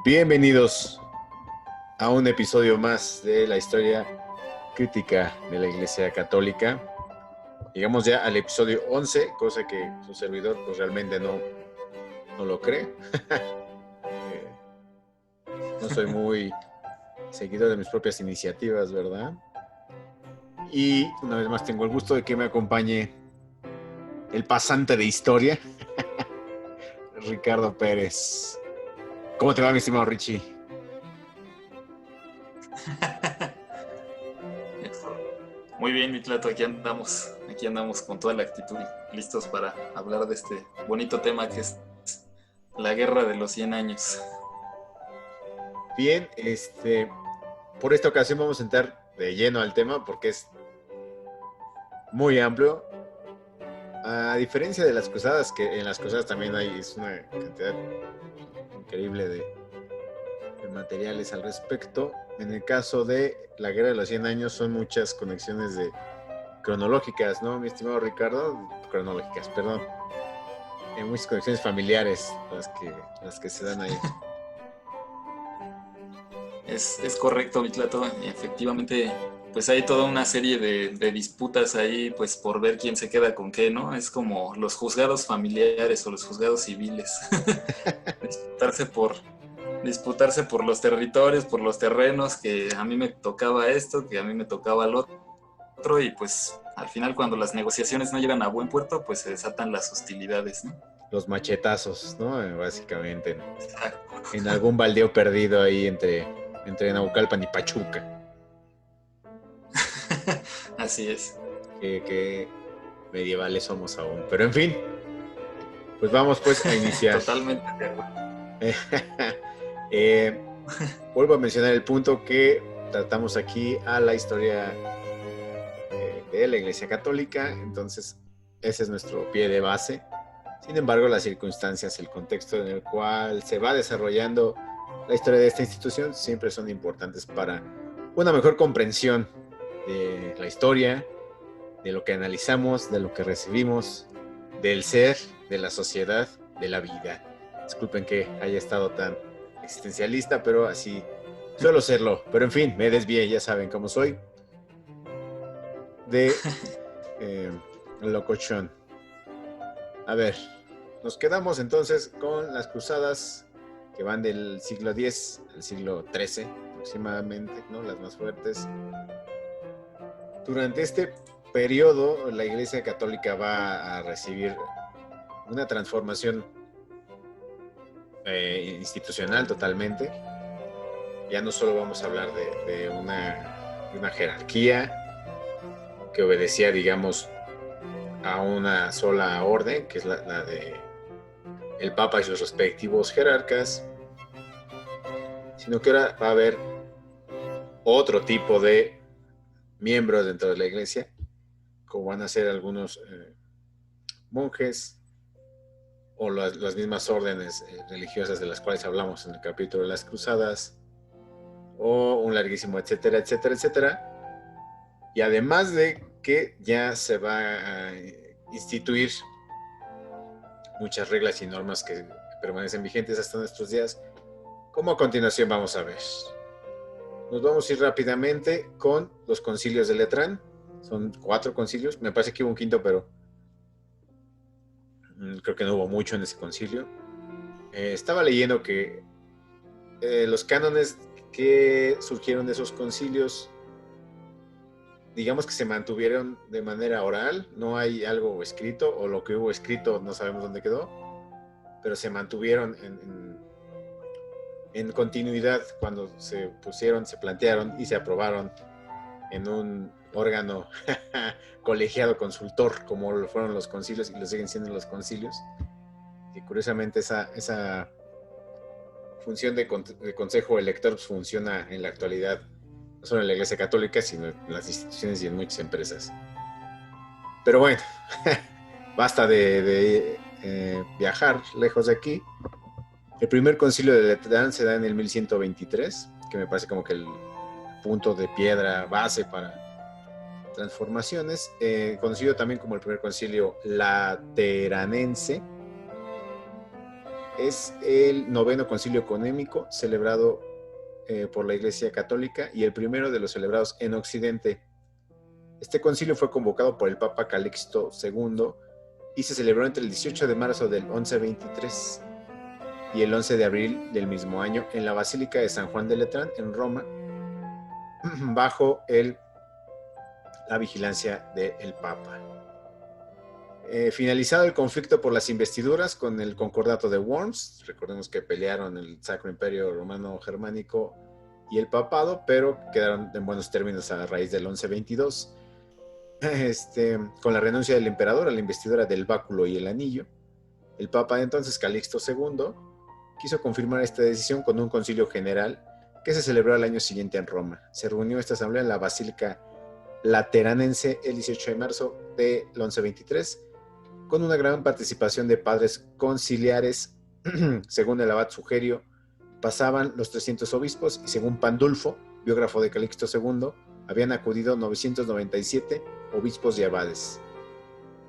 Bienvenidos a un episodio más de la historia crítica de la Iglesia Católica. Llegamos ya al episodio 11, cosa que su servidor pues realmente no lo cree. No soy muy seguidor de mis propias iniciativas, ¿verdad? Y una vez más tengo el gusto de que me acompañe el pasante de historia, Ricardo Pérez. ¿Cómo te va, mi estimado Richie? Muy bien, mi Tlato, aquí andamos con toda la actitud, listos para hablar de este bonito tema que es la Guerra de los 100 años. Bien, por esta ocasión vamos a entrar de lleno al tema porque es muy amplio. A diferencia de las cruzadas, que en las cruzadas también es una cantidad increíble de materiales al respecto. En el caso de la Guerra de los 100 años son muchas conexiones cronológicas, ¿no, mi estimado Ricardo? Cronológicas, perdón. Muchas conexiones familiares las que se dan ahí. Es correcto, mi Tlato, efectivamente, pues hay toda una serie de disputas ahí, pues por ver quién se queda con qué, ¿no? Es como los juzgados familiares o los juzgados civiles. disputarse por los territorios, por los terrenos, que a mí me tocaba esto, que a mí me tocaba lo otro, y pues al final cuando las negociaciones no llegan a buen puerto, pues se desatan las hostilidades, ¿no? Los machetazos, ¿no? Básicamente en algún baldeo perdido ahí entre Naucalpan y Pachuca. Así es. Que medievales somos aún. Pero en fin, pues vamos pues a iniciar. Totalmente de acuerdo. Vuelvo a mencionar el punto que tratamos aquí a la historia de la Iglesia Católica. Entonces, ese es nuestro pie de base. Sin embargo, las circunstancias, el contexto en el cual se va desarrollando la historia de esta institución siempre son importantes para una mejor comprensión de la historia, de lo que analizamos, de lo que recibimos, del ser, de la sociedad, de la vida. Disculpen que haya estado tan existencialista, pero así suelo serlo. Pero en fin, me desvié, ya saben cómo soy. De locochón. A ver, nos quedamos entonces con las cruzadas que van del siglo X al siglo XIII aproximadamente, ¿no? Las más fuertes. Durante este periodo, la Iglesia Católica va a recibir una transformación institucional totalmente. Ya no solo vamos a hablar de una jerarquía que obedecía, digamos, a una sola orden, que es la de el Papa y sus respectivos jerarcas, sino que ahora va a haber otro tipo de miembros dentro de la Iglesia, como van a ser algunos monjes o las mismas órdenes religiosas de las cuales hablamos en el capítulo de las cruzadas, o un larguísimo etcétera, etcétera, etcétera. Y además de que ya se va a instituir muchas reglas y normas que permanecen vigentes hasta nuestros días, como a continuación vamos a ver. Nos vamos a ir rápidamente con los concilios de Letrán. Son 4 concilios, me parece que hubo un quinto, pero creo que no hubo mucho en ese concilio. Estaba leyendo que los cánones que surgieron de esos concilios, digamos que se mantuvieron de manera oral, no hay algo escrito, o lo que hubo escrito no sabemos dónde quedó, pero se mantuvieron en continuidad cuando se pusieron, se plantearon y se aprobaron en un órgano colegiado consultor, como lo fueron los concilios y lo siguen siendo los concilios. Y curiosamente esa función de consejo elector funciona en la actualidad, no solo en la Iglesia Católica, sino en las instituciones y en muchas empresas. Pero bueno, basta de viajar lejos de aquí. El primer concilio de Letrán se da en el 1123, que me parece como que el punto de piedra base para transformaciones, conocido también como el primer concilio lateranense. es el 9º concilio ecuménico celebrado por la Iglesia Católica y el primero de los celebrados en Occidente. Este concilio fue convocado por el Papa Calixto II y se celebró entre el 18 de marzo del 1123 y el 11 de abril del mismo año en la Basílica de San Juan de Letrán, en Roma, bajo la vigilancia del Papa. Finalizado el conflicto por las investiduras con el Concordato de Worms, recordemos que pelearon el Sacro Imperio Romano Germánico y el Papado, pero quedaron en buenos términos a raíz del 1122, con la renuncia del emperador a la investidura del báculo y el anillo. El Papa entonces, Calixto II, quiso confirmar esta decisión con un concilio general que se celebró al año siguiente en Roma. Se reunió esta asamblea en la Basílica Lateranense el 18 de marzo del 1123, con una gran participación de padres conciliares. Según el abad Sugerio, pasaban los 300 obispos y según Pandulfo, biógrafo de Calixto II, habían acudido 997 obispos y abades.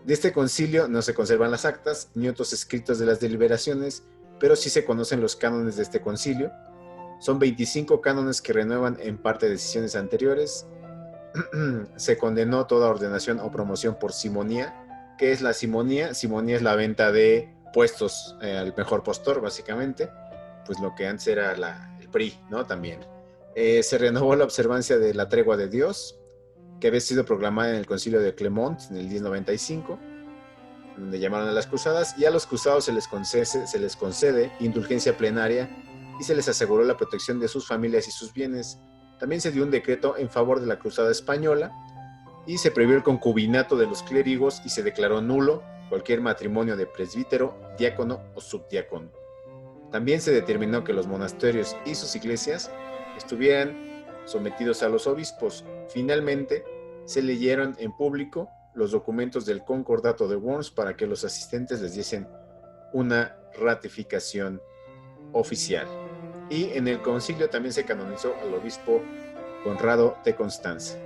De este concilio no se conservan las actas ni otros escritos de las deliberaciones, pero sí se conocen los cánones de este concilio. Son 25 cánones que renuevan en parte decisiones anteriores. Se condenó toda ordenación o promoción por simonía. ¿Qué es la simonía? Simonía es la venta de puestos al mejor postor, básicamente. Pues lo que antes era el PRI, ¿no? También. Se renovó la observancia de la tregua de Dios, que había sido proclamada en el concilio de Clermont en el 1095, donde llamaron a las cruzadas, y a los cruzados se les concede indulgencia plenaria y se les aseguró la protección de sus familias y sus bienes. También se dio un decreto en favor de la cruzada española y se prohibió el concubinato de los clérigos y se declaró nulo cualquier matrimonio de presbítero, diácono o subdiácono. También se determinó que los monasterios y sus iglesias estuvieran sometidos a los obispos. Finalmente, se leyeron en público los documentos del Concordato de Worms para que los asistentes les diesen una ratificación oficial. Y en el concilio también se canonizó al obispo Conrado de Constanza.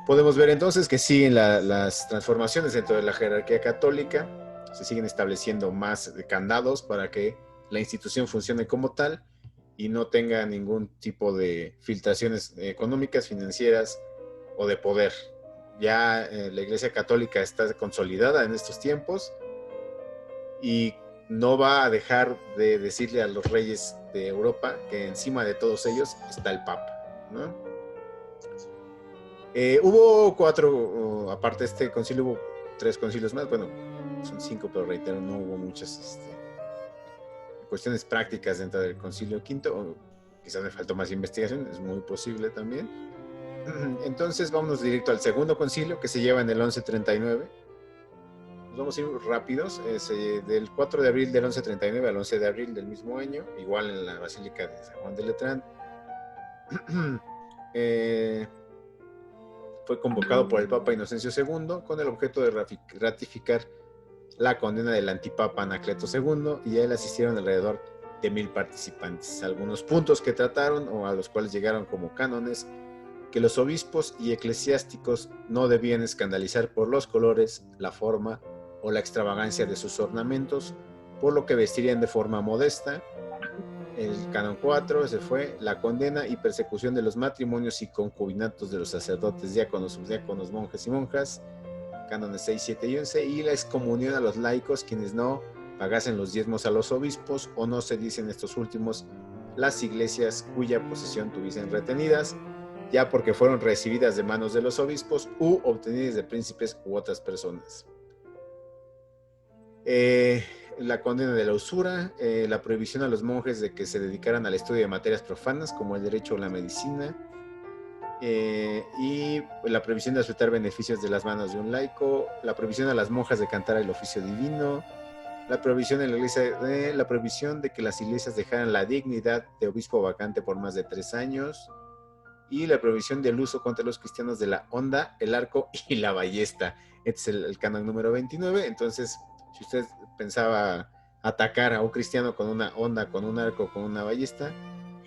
Podemos ver entonces que siguen las transformaciones dentro de la jerarquía católica, se siguen estableciendo más candados para que la institución funcione como tal y no tenga ningún tipo de filtraciones económicas, financieras o de poder. Ya la Iglesia Católica está consolidada en estos tiempos y no va a dejar de decirle a los reyes de Europa que encima de todos ellos está el Papa, ¿no? Hubo 4, aparte de este concilio, hubo 3 concilios más, bueno, son 5, pero reitero, no hubo muchas cuestiones prácticas dentro del concilio quinto, o quizás me faltó más investigación, es muy posible también. Entonces vámonos directo al segundo concilio que se lleva en el 1139. Nos vamos a ir rápidos, del 4 de abril del 1139 al 11 de abril del mismo año, igual en la Basílica de San Juan de Letrán. Fue convocado por el Papa Inocencio II con el objeto de ratificar la condena del antipapa Anacleto II, y a él asistieron alrededor de 1000 participantes. Algunos puntos que trataron o a los cuales llegaron como cánones: que los obispos y eclesiásticos no debían escandalizar por los colores, la forma o la extravagancia de sus ornamentos, por lo que vestirían de forma modesta. El canon 4, ese fue la condena y persecución de los matrimonios y concubinatos de los sacerdotes, diáconos, subdiáconos, monjes y monjas, cánones 6, 7 y 11, y la excomunión a los laicos quienes no pagasen los diezmos a los obispos o no se dicen estos últimos las iglesias cuya posesión tuviesen retenidas, ya porque fueron recibidas de manos de los obispos u obtenidas de príncipes u otras personas. La condena de la usura, la prohibición a los monjes de que se dedicaran al estudio de materias profanas como el derecho o la medicina, y la prohibición de aceptar beneficios de las manos de un laico, la prohibición a las monjas de cantar el oficio divino, la prohibición en la iglesia, la prohibición de que las iglesias dejaran la dignidad de obispo vacante por más de 3 años, y la prohibición del uso contra los cristianos de la honda, el arco y la ballesta. Este es el canon número 29. Entonces, si usted pensaba atacar a un cristiano con una honda, con un arco, con una ballesta,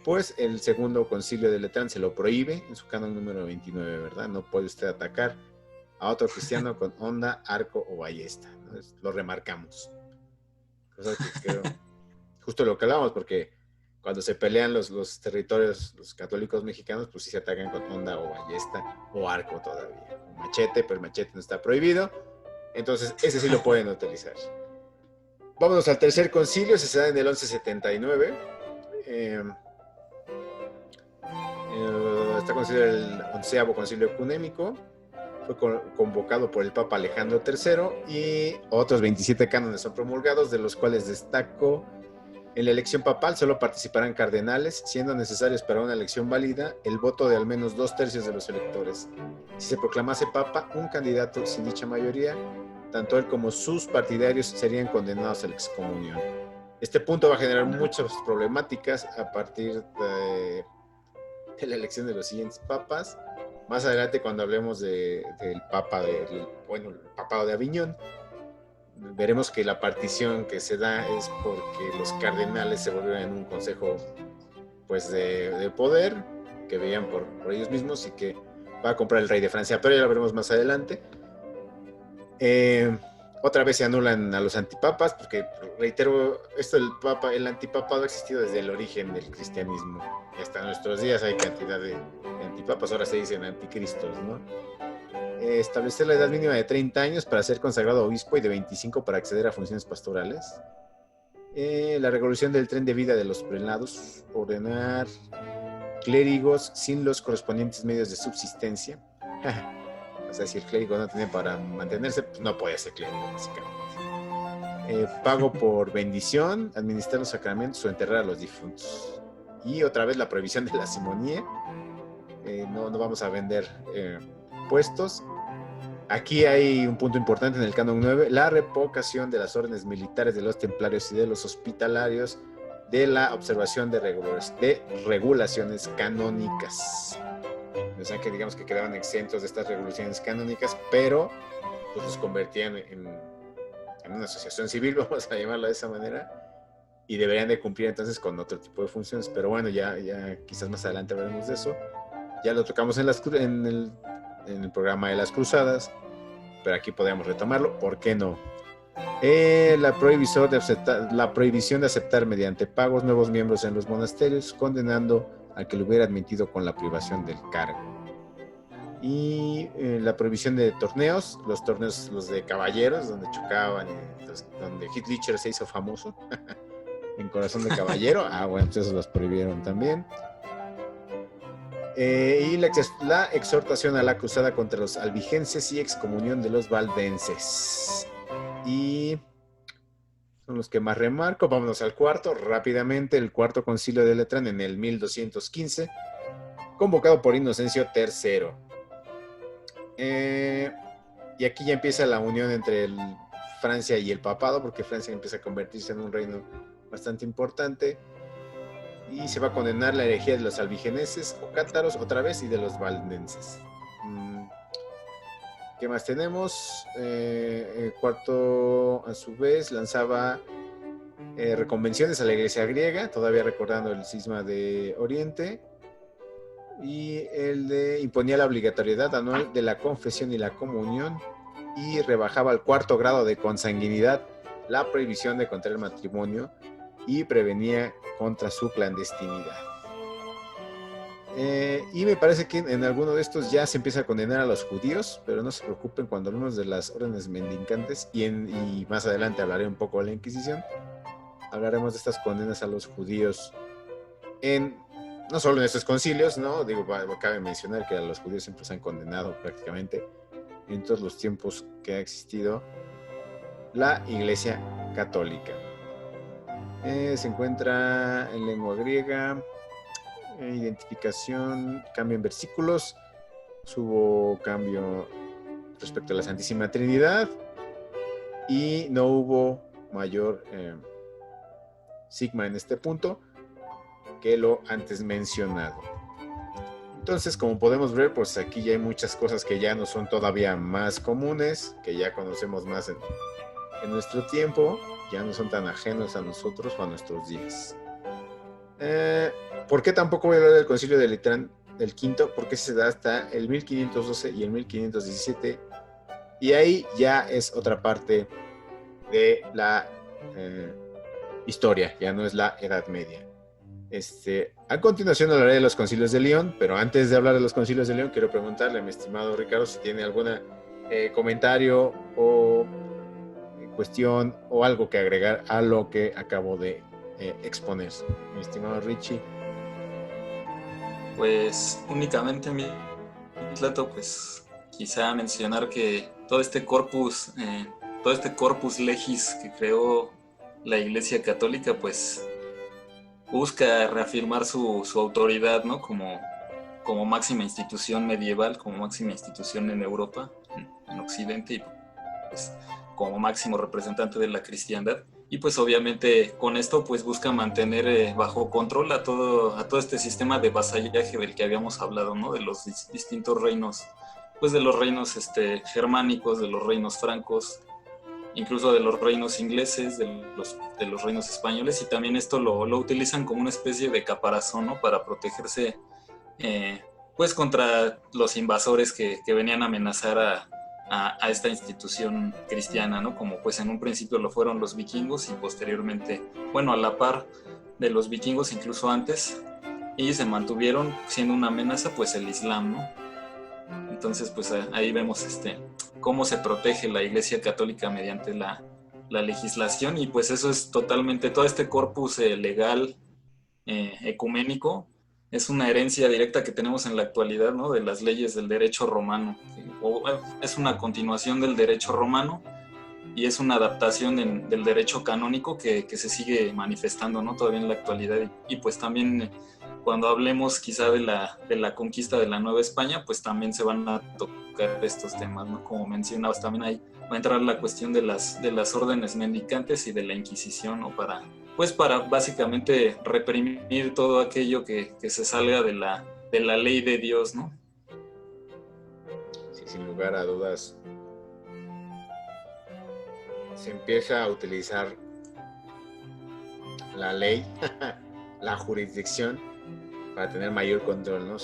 pues el segundo concilio de Letrán se lo prohíbe en su canon número 29, ¿verdad? No puede usted atacar a otro cristiano con honda, arco o ballesta, ¿no? Lo remarcamos. Cosa que creo, justo lo que hablábamos, porque cuando se pelean los territorios, los católicos mexicanos, pues sí se atacan con honda o ballesta o arco todavía, o machete, pero el machete no está prohibido, entonces ese sí lo pueden utilizar. Vámonos al tercer concilio, se da en el 1179. Está considerado el 11º concilio ecuménico. Fue convocado por el Papa Alejandro III y otros 27 cánones son promulgados, de los cuales destaco: en la elección papal solo participarán cardenales, siendo necesarios para una elección válida el voto de al menos 2/3 de los electores. Si se proclamase papa, un candidato sin dicha mayoría, tanto él como sus partidarios serían condenados a la excomunión. Este punto va a generar muchas problemáticas a partir de la elección de los siguientes papas. Más adelante, cuando hablemos del papa, el papado de Aviñón, veremos que la partición que se da es porque los cardenales se volvieron en un consejo pues de poder que veían por ellos mismos y que va a comprar el rey de Francia, pero ya lo veremos más adelante. Otra vez se anulan a los antipapas, porque reitero, el antipapado ha existido desde el origen del cristianismo y hasta nuestros días hay cantidad de antipapas, ahora se dicen anticristos, ¿no? Establecer la edad mínima de 30 años para ser consagrado obispo y de 25 para acceder a funciones pastorales. La regulación del tren de vida de los prelados, ordenar clérigos sin los correspondientes medios de subsistencia. O sea, si el clérigo no tiene para mantenerse, pues no puede ser clérigo, básicamente. Pago por bendición, administrar los sacramentos o enterrar a los difuntos. Y otra vez la prohibición de la simonía. No vamos a vender puestos. Aquí hay un punto importante en el Canon 9, la revocación de las órdenes militares de los templarios y de los hospitalarios de la observación de regulaciones canónicas. O sea, que digamos que quedaban exentos de estas regulaciones canónicas, pero pues los convertían en una asociación civil, vamos a llamarla de esa manera, y deberían de cumplir entonces con otro tipo de funciones. Pero bueno, ya quizás más adelante hablaremos de eso. Ya lo tocamos en el programa de las cruzadas, pero aquí podemos retomarlo, ¿por qué no? La prohibición de aceptar mediante pagos nuevos miembros en los monasterios, condenando al que lo hubiera admitido con la privación del cargo. Y la prohibición de torneos, los de caballeros, donde chocaban, donde Heath Ledger se hizo famoso, en Corazón de Caballero, bueno, pues esos los prohibieron también. Y la exhortación a la cruzada contra los albigenses y excomunión de los valdenses. Y son los que más remarco. Vámonos al cuarto, rápidamente. El cuarto concilio de Letrán en el 1215, convocado por Inocencio III. Y aquí ya empieza la unión entre Francia y el papado, porque Francia empieza a convertirse en un reino bastante importante. Y se va a condenar la herejía de los albigeneses o cátaros otra vez y de los valdenses. ¿Qué más tenemos? El cuarto, a su vez, lanzaba reconvenciones a la iglesia griega, todavía recordando el cisma de Oriente. Y imponía la obligatoriedad anual de la confesión y la comunión, y rebajaba al 4º grado de consanguinidad la prohibición de contraer matrimonio y prevenía contra su clandestinidad. Y me parece que en alguno de estos ya se empieza a condenar a los judíos, pero no se preocupen, cuando hablemos de las órdenes mendicantes y más adelante hablaré un poco de la Inquisición, hablaremos de estas condenas a los judíos no solo en estos concilios, ¿no? Cabe mencionar que a los judíos siempre se han condenado prácticamente en todos los tiempos que ha existido la Iglesia Católica. Se encuentra en lengua griega, identificación, cambio en versículos, hubo cambio respecto a la Santísima Trinidad y no hubo mayor sigma en este punto que lo antes mencionado. Entonces, como podemos ver, pues aquí ya hay muchas cosas que ya no son todavía más comunes, que ya conocemos más en nuestro tiempo, ya no son tan ajenos a nosotros o a nuestros días. ¿Por qué tampoco voy a hablar del Concilio de Letrán del quinto? Porque se da hasta el 1512 y el 1517, y ahí ya es otra parte de la historia, ya no es la Edad Media. A continuación hablaré de los concilios de León, pero antes de hablar de los concilios de León, quiero preguntarle a mi estimado Ricardo si tiene algún comentario o cuestión o algo que agregar a lo que acabo de exponer. Mi estimado Richie. Pues únicamente mi plato, pues quizá mencionar que todo este corpus legis que creó la Iglesia Católica, pues busca reafirmar su autoridad, ¿no? Como máxima institución medieval, como máxima institución en Europa, en Occidente, y pues como máximo representante de la cristiandad. Y pues obviamente con esto pues busca mantener bajo control a todo este sistema de vasallaje del que habíamos hablado, ¿no? De los distintos reinos, pues de los reinos germánicos, de los reinos francos, incluso de los reinos ingleses, de los reinos españoles, y también esto lo utilizan como una especie de caparazón, ¿no? Para protegerse pues contra los invasores que venían a amenazar a esta institución cristiana, ¿no? Como pues en un principio lo fueron los vikingos y posteriormente, bueno, a la par de los vikingos, incluso antes, y se mantuvieron siendo una amenaza pues el Islam, ¿no? Entonces pues ahí vemos cómo se protege la Iglesia Católica mediante la legislación, y pues eso es totalmente, todo este corpus legal ecuménico es una herencia directa que tenemos en la actualidad, ¿no? De las leyes del derecho romano. Es una continuación del derecho romano y es una adaptación del derecho canónico que se sigue manifestando, ¿no? Todavía en la actualidad. Y pues también cuando hablemos quizá de la conquista de la Nueva España, pues también se van a tocar estos temas, ¿no? Como mencionabas, también ahí va a entrar la cuestión de las órdenes mendicantes y de la Inquisición, ¿no? Para básicamente reprimir todo aquello que se salga de la ley de Dios, ¿no? Sí, sin lugar a dudas, se empieza a utilizar la ley, la jurisdicción, para tener mayor control, ¿no?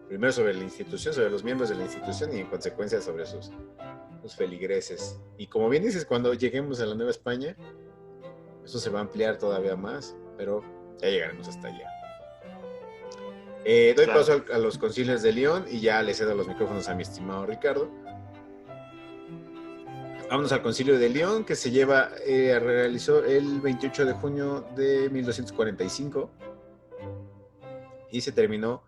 Primero sobre la institución, sobre los miembros de la institución y en consecuencia sobre sus feligreses. Y como bien dices, cuando lleguemos a la Nueva España, eso se va a ampliar todavía más, pero ya llegaremos hasta allá. Doy paso a los concilios de León y ya le cedo los micrófonos a mi estimado Ricardo. Vámonos al concilio de León, que se realizó el 28 de junio de 1245 y se terminó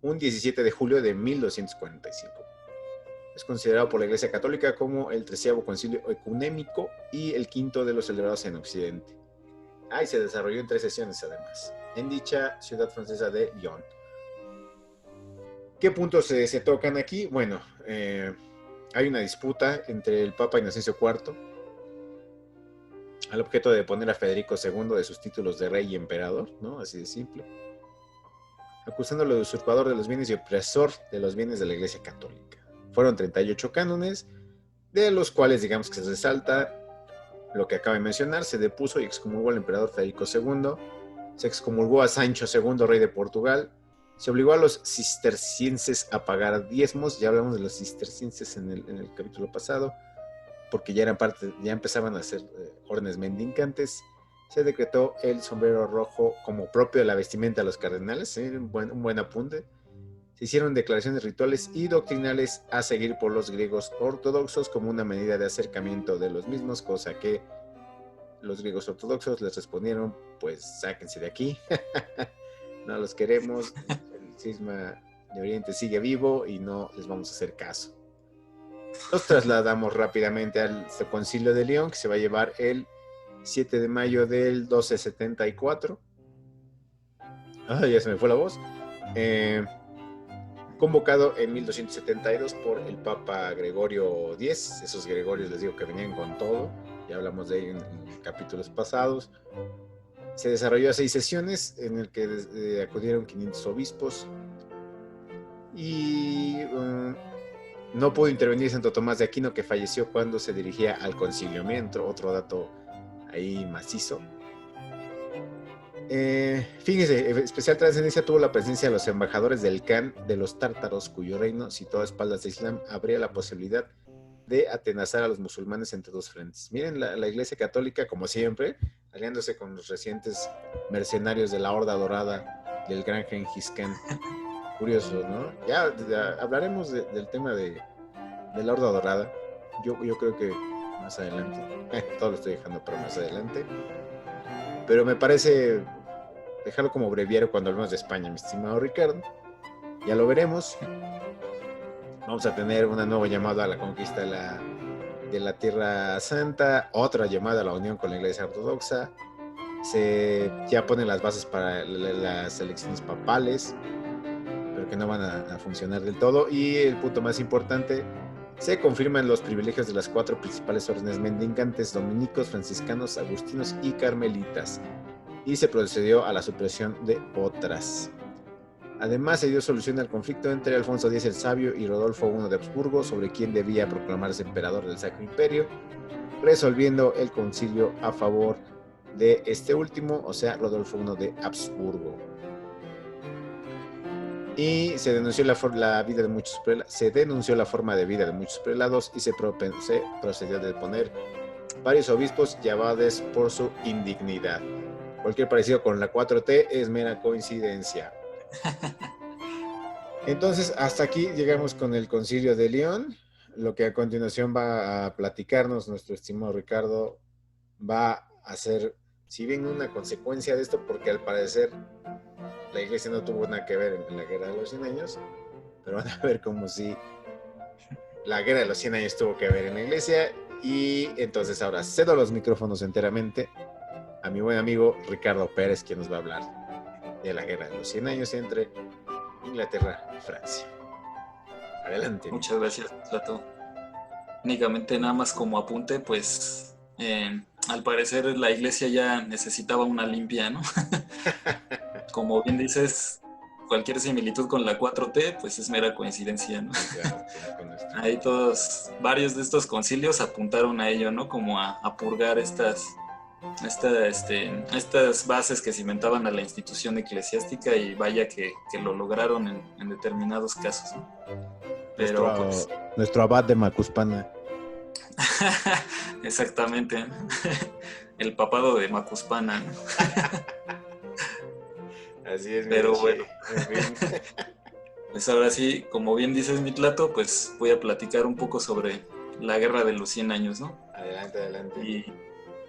un 17 de julio de 1245. Es considerado por la Iglesia Católica como el 13º concilio ecuménico y el quinto de los celebrados en Occidente. Y se desarrolló en 3 sesiones además, en dicha ciudad francesa de Lyon. ¿Qué puntos se tocan aquí? Bueno, hay una disputa entre el Papa Inocencio IV al objeto de poner a Federico II de sus títulos de rey y emperador, ¿no? Así de simple, acusándolo de usurpador de los bienes y opresor de los bienes de la Iglesia Católica. Fueron 38 cánones, de los cuales digamos que se resalta lo que acabo de mencionar. Se depuso y excomulgó al emperador Federico II, se excomulgó a Sancho II, rey de Portugal, se obligó a los cistercienses a pagar diezmos. Ya hablamos de los cistercienses en el capítulo pasado, porque ya empezaban a hacer órdenes mendicantes. Se decretó el sombrero rojo como propio de la vestimenta de los cardenales, un buen apunte. Se hicieron declaraciones rituales y doctrinales a seguir por los griegos ortodoxos como una medida de acercamiento de los mismos, cosa que los griegos ortodoxos les respondieron: pues sáquense de aquí, no los queremos, el cisma de Oriente sigue vivo y no les vamos a hacer caso. Nos trasladamos rápidamente al concilio de León, que se va a llevar el 7 de mayo del 1274. Ya se me fue la voz. Convocado en 1272 por el Papa Gregorio X. Esos Gregorios, les digo que venían con todo, ya hablamos de ello en capítulos pasados. Se desarrolló a 6 sesiones en el que acudieron 500 obispos y no pudo intervenir Santo Tomás de Aquino, que falleció cuando se dirigía al concilio. Otro dato ahí macizo. Fíjense, especial trascendencia tuvo la presencia de los embajadores del Khan de los tártaros, cuyo reino, situado a espaldas de Islam, abría la posibilidad de atenazar a los musulmanes entre dos frentes. Miren, la Iglesia Católica, como siempre, aliándose con los recientes mercenarios de la Horda Dorada del gran Gengis Khan. Curioso, ¿no? Ya hablaremos del tema de la Horda Dorada. Yo creo que más adelante. Todo lo estoy dejando para más adelante. Pero me parece dejarlo como breviario cuando hablemos de España, mi estimado Ricardo. Ya lo veremos. Vamos a tener una nueva llamada a la conquista de la Tierra Santa, otra llamada a la unión con la Iglesia Ortodoxa. Se ya ponen las bases para las elecciones papales, pero que no van a funcionar del todo. Y el punto más importante, se confirman los privilegios de las 4 principales órdenes mendicantes: dominicos, franciscanos, agustinos y carmelitas. Y se procedió a la supresión de otras. Además, se dio solución al conflicto entre Alfonso X el Sabio y Rodolfo I de Habsburgo sobre quién debía proclamarse emperador del Sacro Imperio, resolviendo el concilio a favor de este último, o sea, Rodolfo I de Habsburgo. Y se denunció la vida de muchos se denunció la forma de vida de muchos prelados y se procedió a deponer varios obispos y abades por su indignidad. Cualquier parecido con la 4T es mera coincidencia. Entonces, hasta aquí llegamos con el Concilio de León. Lo que a continuación va a platicarnos nuestro estimado Ricardo va a ser, si bien una consecuencia de esto, porque al parecer la iglesia no tuvo nada que ver en la Guerra de los 100 años, pero van a ver como si la Guerra de los 100 años tuvo que ver en la iglesia. Y entonces ahora cedo los micrófonos enteramente a mi buen amigo Ricardo Pérez, quien nos va a hablar de la Guerra de los 100 años entre Inglaterra y Francia. Adelante. Muchas gracias, Plato. Únicamente nada más como apunte, pues al parecer la iglesia ya necesitaba una limpia, ¿no? Como bien dices, cualquier similitud con la 4T, pues es mera coincidencia, ¿no? Ahí varios de estos concilios apuntaron a ello, ¿no? Como a purgar estas bases que cimentaban a la institución eclesiástica, y vaya que lo lograron en determinados casos, ¿no? Pero nuestro abad de Macuspana. Exactamente. El papado de Macuspana, ¿no? Así es. Pero bueno, pues ahora sí, como bien dices, Mitlato, pues voy a platicar un poco sobre la Guerra de los 100 años, ¿no? Adelante. Y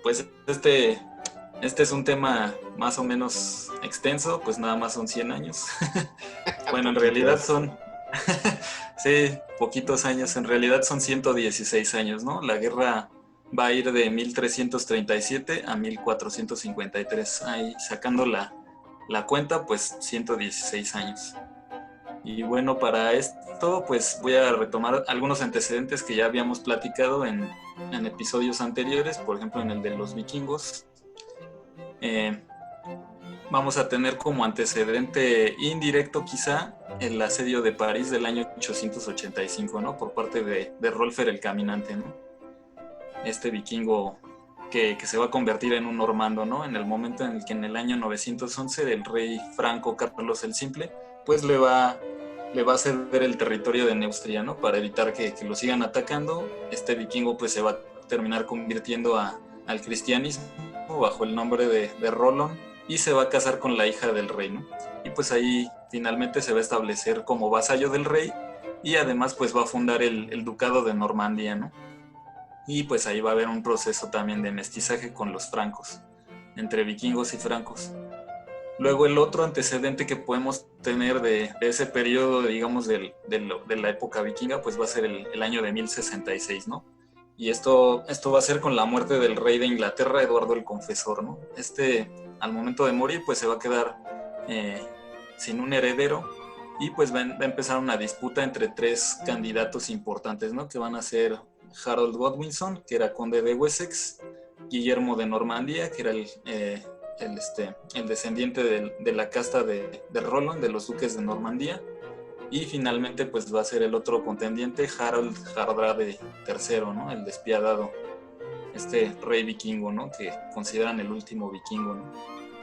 pues este es un tema más o menos extenso, pues nada más son 100 años. Bueno, en realidad son sí, poquitos años, en realidad son 116 años, ¿no? La guerra va a ir de 1337 a 1453, ahí sacando la cuenta, pues 116 años. Y bueno, para esto pues voy a retomar algunos antecedentes que ya habíamos platicado en episodios anteriores, por ejemplo en el de los vikingos. Vamos a tener como antecedente indirecto quizá el asedio de París del año 885, ¿no? Por parte de Rolfer el Caminante, ¿no? Este vikingo que se va a convertir en un normando, ¿no? En el momento en el que en el año 911 el rey franco Carlos el Simple pues le va a ceder el territorio de Neustria, ¿no? Para evitar que lo sigan atacando. Este vikingo pues se va a terminar convirtiendo al cristianismo bajo el nombre de Rolón, y se va a casar con la hija del rey, ¿no? Y pues ahí finalmente se va a establecer como vasallo del rey, y además pues va a fundar el ducado de Normandía, ¿no? Y pues ahí va a haber un proceso también de mestizaje con los francos, entre vikingos y francos. Luego el otro antecedente que podemos tener de ese periodo, digamos, de la época vikinga, pues va a ser el año de 1066, ¿no? Y esto va a ser con la muerte del rey de Inglaterra, Eduardo el Confesor, ¿no? Al momento de morir, pues se va a quedar sin un heredero, y pues va a empezar una disputa entre 3 candidatos importantes, ¿no? Que van a ser Harold Godwinson, que era conde de Wessex, Guillermo de Normandía, que era el descendiente de la casta de Roland, de los duques de Normandía, y finalmente pues va a ser el otro contendiente, Harold Hardrade III, ¿no? El despiadado, rey vikingo, ¿no? Que consideran el último vikingo, ¿no?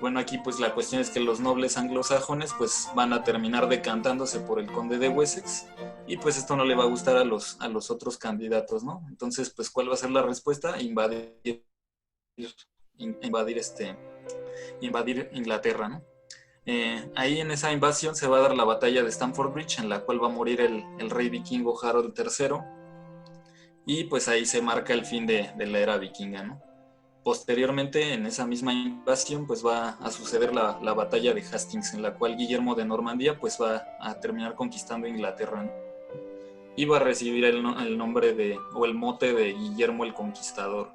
bueno, aquí pues la cuestión es que los nobles anglosajones pues van a terminar decantándose por el conde de Wessex, y pues esto no le va a gustar a los otros candidatos, ¿no? Entonces, pues, ¿cuál va a ser la respuesta? Invadir Inglaterra, ¿no? Ahí en esa invasión se va a dar la batalla de Stamford Bridge, en la cual va a morir el rey vikingo Harold III, y pues ahí se marca el fin de la era vikinga, ¿no? Posteriormente, en esa misma invasión, pues va a suceder la batalla de Hastings, en la cual Guillermo de Normandía pues va a terminar conquistando Inglaterra, ¿no? Y va a recibir el nombre o el mote de Guillermo el Conquistador.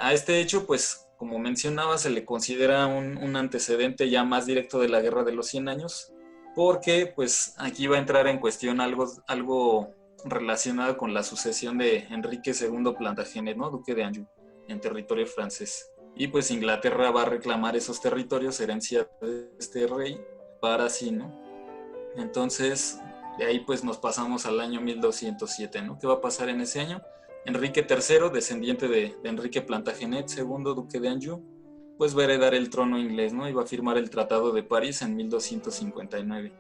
A este hecho, pues, como mencionaba, se le considera un antecedente ya más directo de la Guerra de los 100 años, porque pues aquí va a entrar en cuestión algo relacionado con la sucesión de Enrique II Plantagenet, ¿no? Duque de Anjou, en territorio francés. Y pues Inglaterra va a reclamar esos territorios, herencia de este rey, para sí, ¿no? Entonces, de ahí pues nos pasamos al año 1207, ¿no? ¿Qué va a pasar en ese año? Enrique III, descendiente de Enrique Plantagenet, segundo duque de Anjou, pues va a heredar el trono inglés, ¿no? Y va a firmar el Tratado de París en 1259.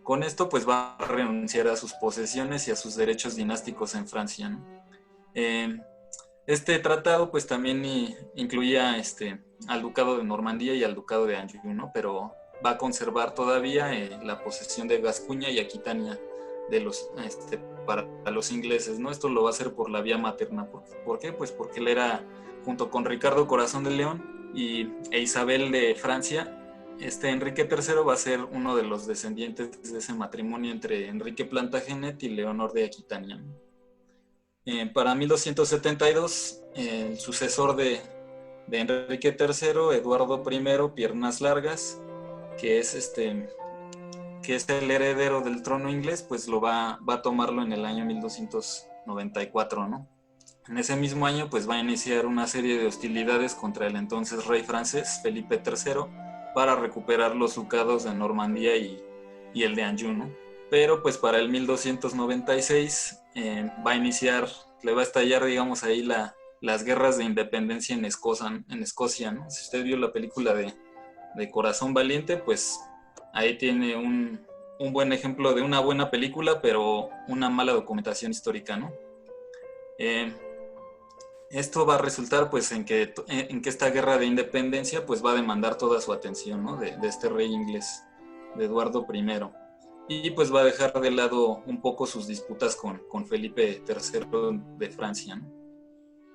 Con esto pues va a renunciar a sus posesiones y a sus derechos dinásticos en Francia, ¿no? Este tratado pues también incluía al ducado de Normandía y al ducado de Anjou, ¿no? Pero va a conservar todavía la posesión de Gascuña y Aquitania para los ingleses, ¿no? Esto lo va a hacer por la vía materna. ¿Por qué? Pues porque él era, junto con Ricardo Corazón de León e Isabel de Francia, Enrique III va a ser uno de los descendientes de ese matrimonio entre Enrique Plantagenet y Leonor de Aquitania, ¿no? Para 1272, el sucesor de Enrique III, Eduardo I, Piernas Largas, que es el heredero del trono inglés, pues va a tomarlo en el año 1294, ¿no? En ese mismo año pues va a iniciar una serie de hostilidades contra el entonces rey francés Felipe III para recuperar los ducados de Normandía y el de Anjou, ¿no? Pero pues para el 1296 le va a estallar, digamos, ahí las guerras de independencia en Escocia, ¿no? Si usted vio la película de Corazón Valiente, pues ahí tiene un buen ejemplo de una buena película, pero una mala documentación histórica, ¿no? Esto va a resultar pues en que esta guerra de independencia pues va a demandar toda su atención, ¿no? de este rey inglés, de Eduardo I. Y pues va a dejar de lado un poco sus disputas con Felipe III de Francia, ¿no?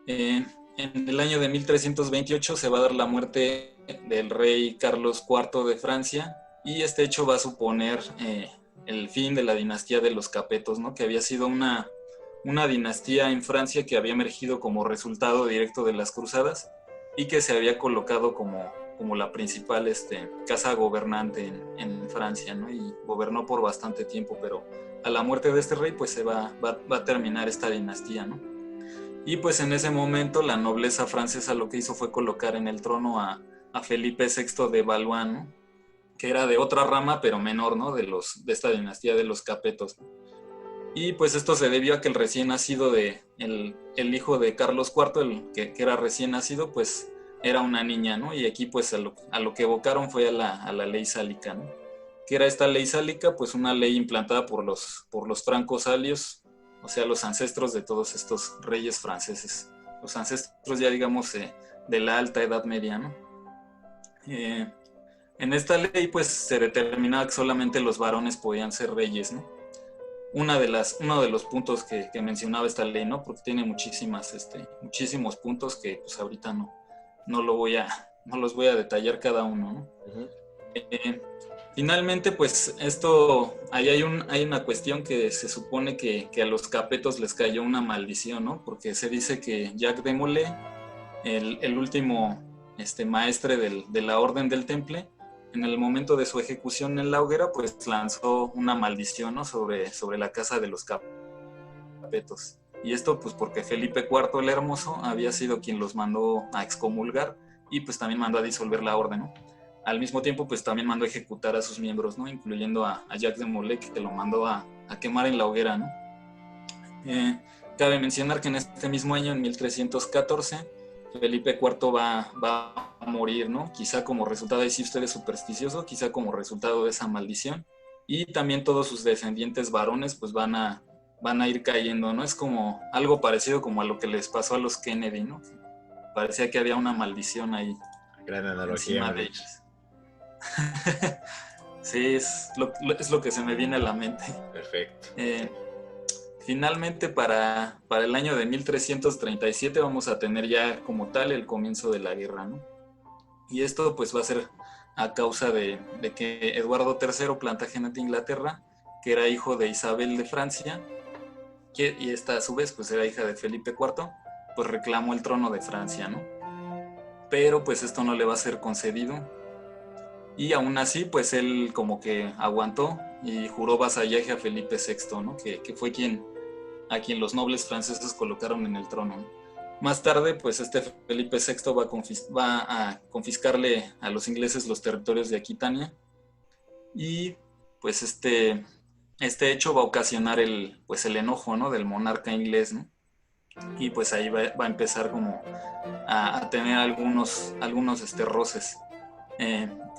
En el año de 1328 se va a dar la muerte del rey Carlos IV de Francia, y este hecho va a suponer el fin de la dinastía de los Capetos, ¿no? Que había sido una dinastía en Francia que había emergido como resultado directo de las cruzadas y que se había colocado como la principal casa gobernante en Francia, ¿no? Y gobernó por bastante tiempo, pero a la muerte de este rey pues va a terminar esta dinastía, ¿no? Y pues en ese momento la nobleza francesa lo que hizo fue colocar en el trono a Felipe VI de Valois, ¿no? Que era de otra rama pero menor, ¿no? De esta dinastía de los Capetos, ¿no? Y pues esto se debió a que el recién nacido el hijo de Carlos IV, que era recién nacido, pues era una niña, ¿no? Y aquí pues a lo que evocaron fue a la ley sálica, ¿no? Que era esta ley sálica, pues una ley implantada por los francos salios, o sea, los ancestros de todos estos reyes franceses, los ancestros ya digamos de la alta Edad Media, ¿no? En esta ley pues se determinaba que solamente los varones podían ser reyes, ¿no? Uno de los puntos que mencionaba esta ley, ¿no? Porque tiene muchísimos puntos que pues ahorita no los voy a detallar cada uno, ¿no? Uh-huh. Finalmente, pues ahí hay una cuestión que se supone que a los Capetos les cayó una maldición, ¿no? Porque se dice que Jacques de Molay, el último maestre de la Orden del Temple, en el momento de su ejecución en la hoguera, pues lanzó una maldición, ¿no? sobre la casa de los Capetos. Y esto pues porque Felipe IV el Hermoso había sido quien los mandó a excomulgar y pues también mandó a disolver la orden, ¿no? Al mismo tiempo pues también mandó a ejecutar a sus miembros, ¿no? Incluyendo a Jacques de Molay, que lo mandó a quemar en la hoguera, ¿no? Cabe mencionar que en este mismo año, en 1314, Felipe IV va a morir, ¿no? Quizá como resultado, ahí si usted es supersticioso, quizá como resultado de esa maldición. Y también todos sus descendientes varones pues van a ir cayendo, ¿no? Es como algo parecido como a lo que les pasó a los Kennedy, ¿no? Parecía que había una maldición ahí Gran analogía, encima de ellos. Sí, es lo que se me viene a la mente. Perfecto. Finalmente, para el año de 1337 vamos a tener ya como tal el comienzo de la guerra, ¿no? Y esto pues va a ser a causa de que Eduardo III, Plantagenet de Inglaterra, que era hijo de Isabel de Francia, y esta a su vez pues era hija de Felipe IV, pues reclamó el trono de Francia, ¿no? Pero pues esto no le va a ser concedido. Y aún así, pues él como que aguantó y juró vasallaje a Felipe VI, ¿no? Que fue a quien los nobles franceses colocaron en el trono, ¿no? Más tarde, pues este Felipe VI va a confiscarle a los ingleses los territorios de Aquitania, y pues este hecho va a ocasionar el enojo, ¿no? Del monarca inglés, ¿no? Y pues ahí va a empezar como a tener algunos roces.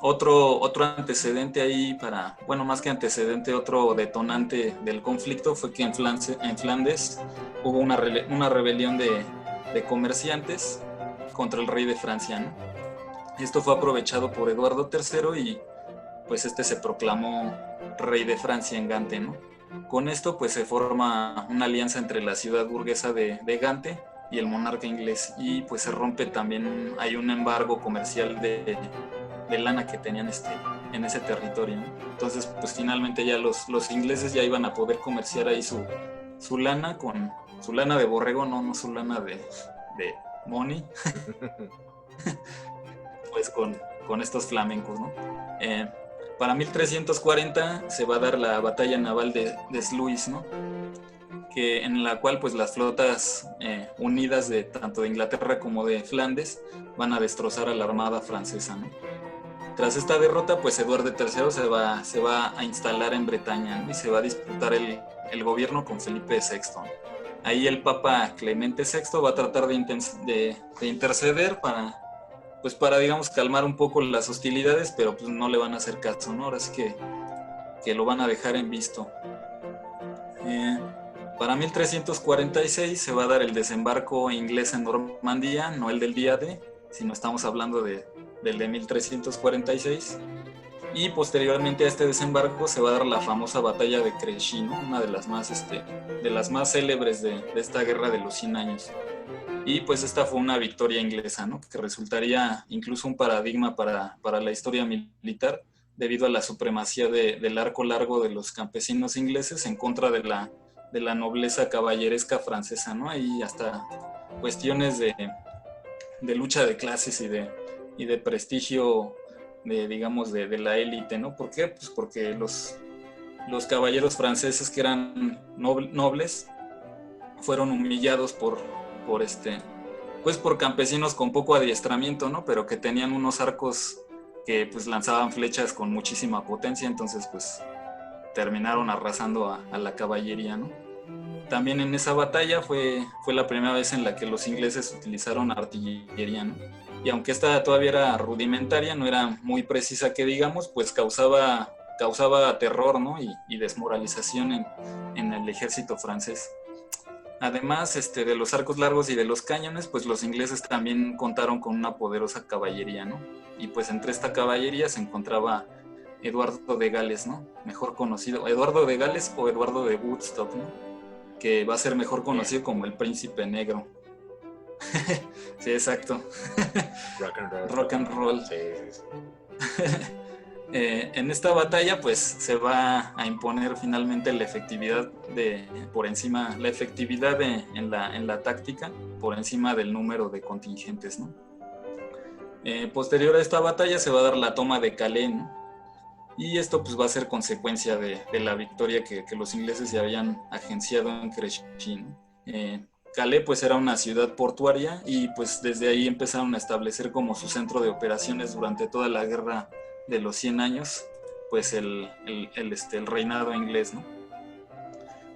Otro antecedente ahí más que antecedente, otro detonante del conflicto fue que en Flandes hubo una rebelión de comerciantes contra el rey de Francia, ¿no? Esto fue aprovechado por Eduardo III y pues se proclamó rey de Francia en Gante, ¿no? Con esto pues se forma una alianza entre la ciudad burguesa de Gante y el monarca inglés, y pues se rompe también, hay un embargo comercial de lana que tenían en ese territorio, ¿no? Entonces pues finalmente ya los ingleses ya iban a poder comerciar ahí su lana con su lana de borrego, no su lana de money, pues con estos flamencos, ¿no? Para 1340 se va a dar la batalla naval de Sluis, ¿no? En la cual pues las flotas unidas de tanto de Inglaterra como de Flandes van a destrozar a la armada francesa, ¿no? Tras esta derrota, pues Eduardo III se va a instalar en Bretaña, ¿no? Y se va a disputar el gobierno con Felipe VI. Ahí el Papa Clemente VI va a tratar de interceder para digamos calmar un poco las hostilidades, pero pues no le van a hacer caso, ¿no? Ahora sí que lo van a dejar en visto. Para 1346 se va a dar el desembarco inglés en Normandía, no el del día D, sino estamos hablando del de 1346. Y posteriormente a este desembarco se va a dar la famosa batalla de Crecy, ¿no? Una de las más célebres de esta guerra de los 100 años. Y pues esta fue una victoria inglesa, ¿no? Que resultaría incluso un paradigma para la historia militar, debido a la supremacía del arco largo de los campesinos ingleses en contra de la nobleza caballeresca francesa, ¿no? Y hasta cuestiones de lucha de clases y de prestigio digamos de la élite, ¿no? ¿Por qué? Pues porque los caballeros franceses que eran nobles fueron humillados por campesinos con poco adiestramiento, ¿no? Pero que tenían unos arcos que pues lanzaban flechas con muchísima potencia, entonces pues terminaron arrasando a la caballería, ¿no? También en esa batalla fue la primera vez en la que los ingleses utilizaron artillería, ¿no? Y aunque esta todavía era rudimentaria, no era muy precisa que digamos, pues causaba terror, ¿no? y desmoralización en el ejército francés. Además de los arcos largos y de los cañones, pues los ingleses también contaron con una poderosa caballería, ¿no? Y pues entre esta caballería se encontraba Eduardo de Gales, ¿no? Mejor conocido, Eduardo de Gales o Eduardo de Woodstock, ¿no? Que va a ser mejor conocido como el Príncipe Negro. Sí, exacto. Rock and roll. Rock and roll. Sí, sí, sí. En esta batalla pues se va a imponer finalmente la efectividad en la táctica por encima del número de contingentes, ¿no? Posterior a esta batalla se va a dar la toma de Calais, ¿no? Y esto pues va a ser consecuencia de la victoria que los ingleses ya habían agenciado en Crecy, ¿no? Calais pues era una ciudad portuaria y pues desde ahí empezaron a establecer como su centro de operaciones durante toda la guerra de los 100 años, pues el reinado inglés, ¿no?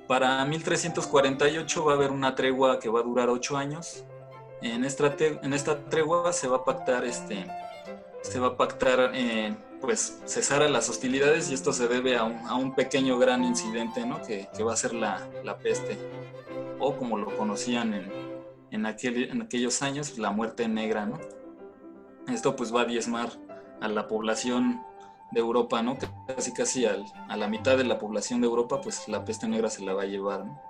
Para 1348 va a haber una tregua que va a durar 8 años. En esta tregua se va a pactar se va a pactar pues cesar a las hostilidades, y esto se debe a un pequeño gran incidente, ¿no? que va a ser la peste, o como lo conocían en aquellos años, la muerte negra, ¿no? Esto pues va a diezmar a la población de Europa, ¿no? Casi a la mitad de la población de Europa, pues la peste negra se la va a llevar, ¿no?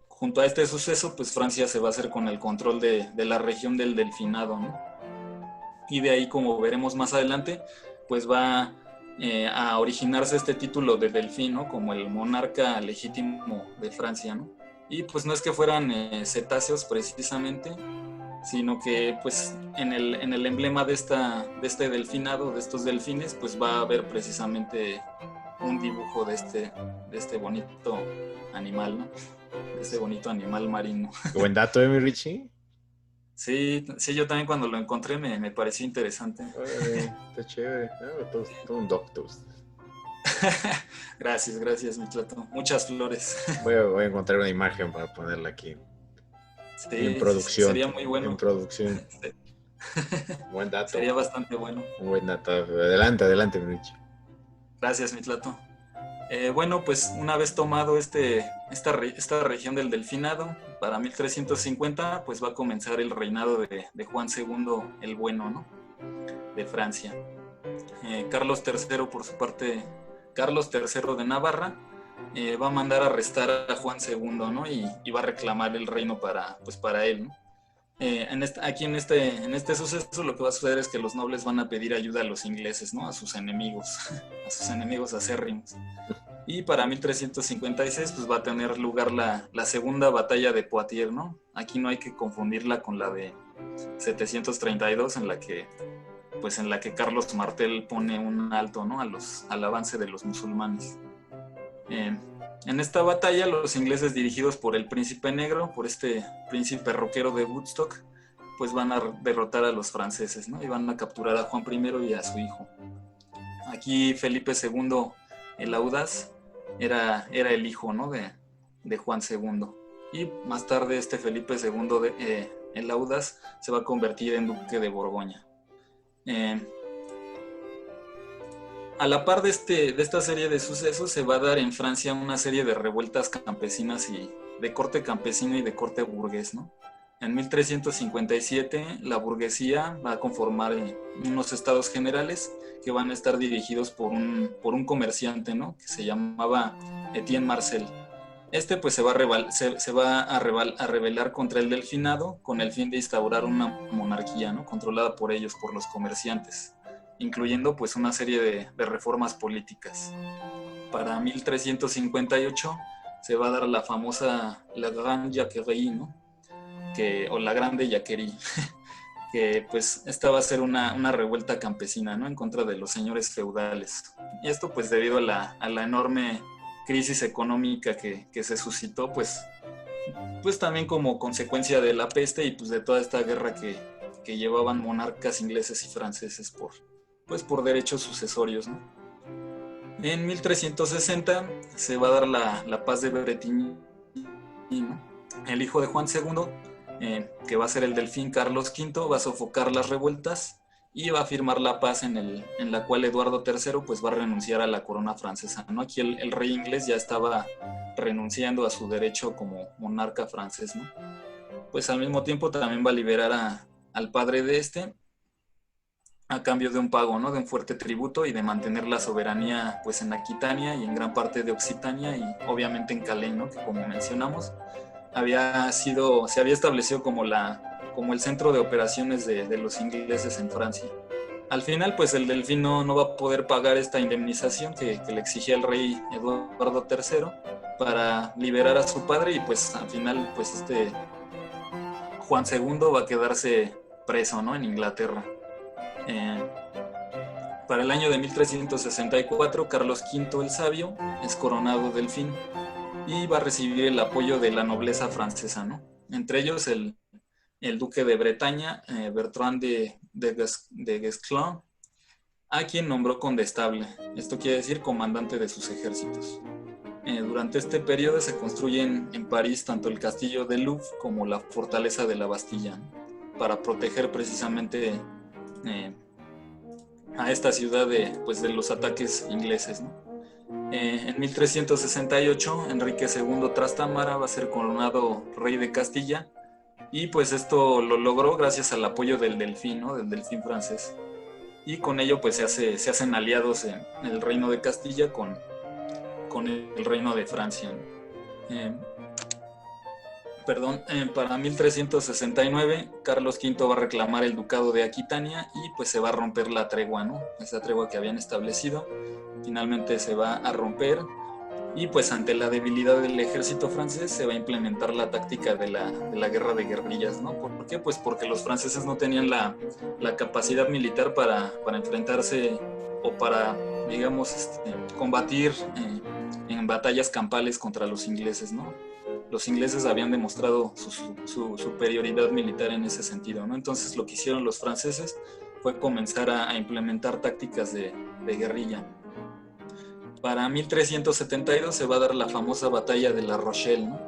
Junto a este suceso, pues Francia se va a hacer con el control de la región del Delfinado, ¿no? Y de ahí, como veremos más adelante, pues va a originarse este título de Delfín, ¿no? Como el monarca legítimo de Francia, ¿no? Y pues no es que fueran cetáceos precisamente, sino que pues en el emblema de este delfinado, de estos delfines, pues va a haber precisamente un dibujo de este bonito animal, ¿no? De este bonito animal marino. Buen dato, mi Richie. Sí, yo también cuando lo encontré me pareció interesante. Está chévere. Todo un doctor. Gracias, Mitlato. Muchas flores. Voy a encontrar una imagen para ponerla aquí. Sí, en producción. Sería muy bueno. En producción. Sí. Buen dato. Sería bastante bueno. Un buen dato. Adelante, Richie. Gracias, Mitlato. Bueno, pues una vez tomado esta región del Delfinado, para 1350, pues va a comenzar el reinado de Juan II el Bueno, ¿no? De Francia. Carlos III, por su parte, Carlos III de Navarra, va a mandar a arrestar a Juan II, ¿no? Y va a reclamar el reino para él, ¿no? Aquí en este suceso lo que va a suceder es que los nobles van a pedir ayuda a los ingleses, ¿no? A sus enemigos acérrimos. Y para 1356 pues va a tener lugar la segunda batalla de Poitiers, ¿no? Aquí no hay que confundirla con la de 732 en la que Carlos Martel pone un alto, ¿no? al avance de los musulmanes. En esta batalla, los ingleses, dirigidos por el Príncipe Negro, por este príncipe rockero de Woodstock, pues van a derrotar a los franceses, ¿no? Y van a capturar a Juan I y a su hijo. Aquí Felipe II el Audaz era el hijo, ¿no? de Juan II. Y más tarde este Felipe II el Audaz se va a convertir en duque de Borgoña. A la par de esta serie de sucesos, se va a dar en Francia una serie de revueltas campesinas y de corte campesino y de corte burgués, ¿no? En 1357 la burguesía va a conformar unos estados generales que van a estar dirigidos por un comerciante, ¿no? Que se llamaba Etienne Marcel. Pues se va a rebelar contra el Delfinado con el fin de instaurar una monarquía, ¿no? Controlada por ellos, por los comerciantes, incluyendo pues una serie de reformas políticas. Para 1358 se va a dar la famosa La Grande Jacquerie, ¿no? O la Grande Jacquerie, que pues esta va a ser una revuelta campesina, ¿no? En contra de los señores feudales. Y esto pues debido a la enorme crisis económica que se suscitó, pues también como consecuencia de la peste y pues de toda esta guerra que llevaban monarcas ingleses y franceses por derechos sucesorios, ¿no? En 1360 se va a dar la paz de Bretigny, ¿no? El hijo de Juan II, que va a ser el delfín Carlos V, va a sofocar las revueltas y va a firmar la paz en la cual Eduardo III pues va a renunciar a la corona francesa, ¿no? Aquí el rey inglés ya estaba renunciando a su derecho como monarca francés, ¿no? Pues al mismo tiempo también va a liberar al padre de a cambio de un pago, ¿no? De un fuerte tributo y de mantener la soberanía pues en Aquitania y en gran parte de Occitania y obviamente en Calais, ¿no? Que como mencionamos se había establecido como el centro de operaciones de los ingleses en Francia. Al final pues el delfín no va a poder pagar esta indemnización que le exigía el rey Eduardo III para liberar a su padre y pues al final pues Juan II va a quedarse preso, ¿no? En Inglaterra. Para el año de 1364, Carlos V el Sabio es coronado delfín y va a recibir el apoyo de la nobleza francesa, ¿no? Entre ellos el duque de Bretaña, Bertrand de Guesclin, a quien nombró condestable. Esto quiere decir comandante de sus ejércitos. Durante este periodo se construyen en París tanto el castillo de Louvre como la fortaleza de la Bastilla, ¿no? Para proteger precisamente a esta ciudad de los ataques ingleses, ¿no? En 1368, Enrique II Trastámara va a ser coronado rey de Castilla, y pues esto lo logró gracias al apoyo del Delfín, ¿no? Del Delfín francés. Y con ello pues se hacen aliados en el reino de Castilla con el reino de Francia, ¿no? Para 1369 Carlos V va a reclamar el ducado de Aquitania y pues se va a romper la tregua, ¿no? Esa tregua que habían establecido finalmente se va a romper, y pues ante la debilidad del ejército francés se va a implementar la táctica de la guerra de guerrillas, ¿no? ¿Por qué? Pues porque los franceses no tenían la capacidad militar para enfrentarse o para, digamos, combatir en batallas campales contra los ingleses, ¿no? Los ingleses habían demostrado su superioridad militar en ese sentido, ¿no? Entonces lo que hicieron los franceses fue comenzar a implementar tácticas de guerrilla. Para 1372 se va a dar la famosa batalla de La Rochelle, ¿no?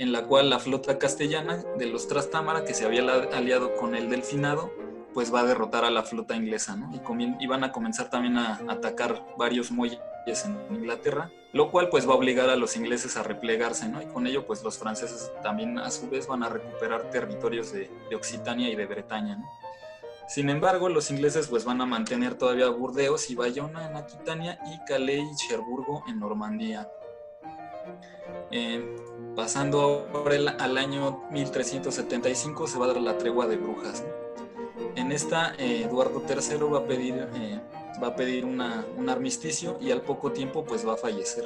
En la cual la flota castellana de los Trastámara, que se había aliado con el Delfinado, pues va a derrotar a la flota inglesa, ¿no? Y van a comenzar también a atacar varios muelles en Inglaterra, lo cual pues va a obligar a los ingleses a replegarse, ¿no? Y con ello pues los franceses también a su vez van a recuperar territorios de Occitania y de Bretaña, ¿no? Sin embargo, los ingleses pues van a mantener todavía Burdeos y Bayona en Aquitania y Calais y Cherburgo en Normandía. Pasando ahora al año 1375 se va a dar la tregua de Brujas, ¿no? En esta Eduardo III va a pedir un armisticio, y al poco tiempo pues va a fallecer.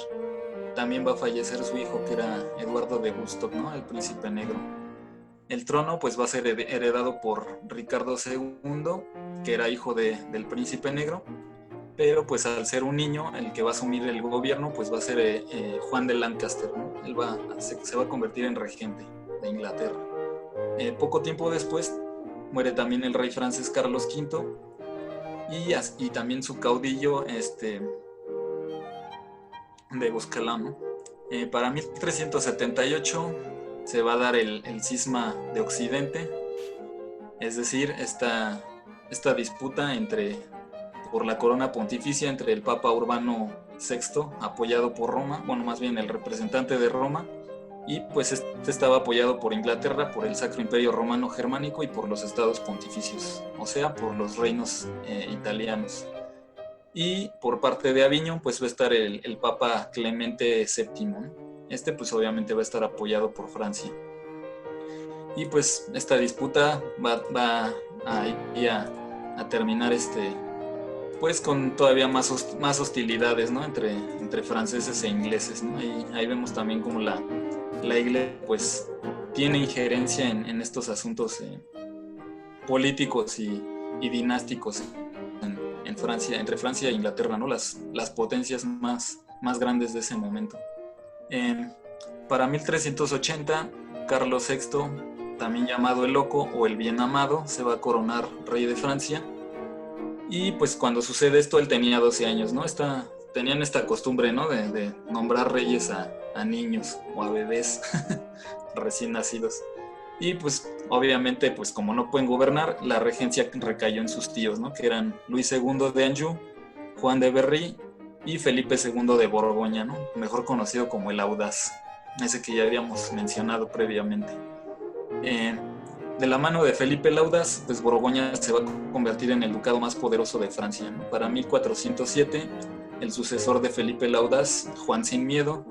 También va a fallecer su hijo, que era Eduardo de Woodstock, ¿no? El príncipe negro. El trono pues va a ser heredado por Ricardo II, que era hijo del príncipe negro, pero pues al ser un niño el que va a asumir el gobierno pues va a ser Juan de Lancaster, ¿no? Él se va a convertir en regente de Inglaterra. Poco tiempo después muere también el rey francés Carlos V, y también su caudillo de Boscalam, ¿no? Para 1378 se va a dar el cisma de Occidente, es decir, esta disputa por la corona pontificia entre el Papa Urbano VI, apoyado por Roma, bueno, más bien el representante de Roma, y pues estaba apoyado por Inglaterra, por el Sacro Imperio Romano Germánico y por los estados pontificios, o sea, por los reinos italianos. Y por parte de Aviñón pues va a estar el Papa Clemente VII, ¿no? Pues obviamente va a estar apoyado por Francia. Y pues esta disputa va a terminar pues con todavía más hostilidades, ¿no? entre franceses e ingleses, ¿no? Ahí vemos también como la iglesia pues tiene injerencia en estos asuntos políticos y dinásticos en Francia, entre Francia e Inglaterra, ¿no? Las potencias más grandes de ese momento. Para 1380, Carlos VI, también llamado el Loco o el Bien Amado, se va a coronar rey de Francia. Y pues cuando sucede esto, él tenía 12 años, ¿no? Tenían esta costumbre, ¿no? De nombrar reyes a niños o a bebés recién nacidos. Y pues obviamente, pues como no pueden gobernar, la regencia recayó en sus tíos, ¿no? Que eran Luis II de Anjou, Juan de Berry y Felipe II de Borgoña, ¿no? Mejor conocido como el Audaz, ese que ya habíamos mencionado previamente. De la mano de Felipe el Audaz, pues Borgoña se va a convertir en el ducado más poderoso de Francia, ¿no? Para 1407, el sucesor de Felipe el Audaz, Juan Sin Miedo,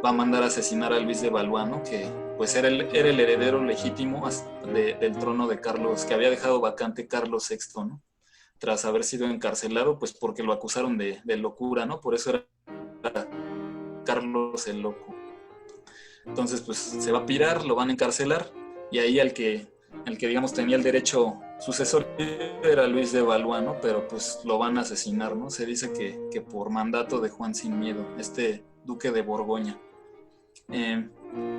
va a mandar a asesinar a Luis de Valois, ¿no? Que pues era el heredero legítimo del trono de Carlos, que había dejado vacante Carlos VI, ¿no? Tras haber sido encarcelado, pues porque lo acusaron de locura, ¿no? Por eso era Carlos el Loco. Entonces, pues se va a pirar, lo van a encarcelar, y ahí el que digamos tenía el derecho sucesor era Luis de Valois, ¿no? Pero pues lo van a asesinar, ¿no? Se dice que por mandato de Juan Sin Miedo, duque de Borgoña.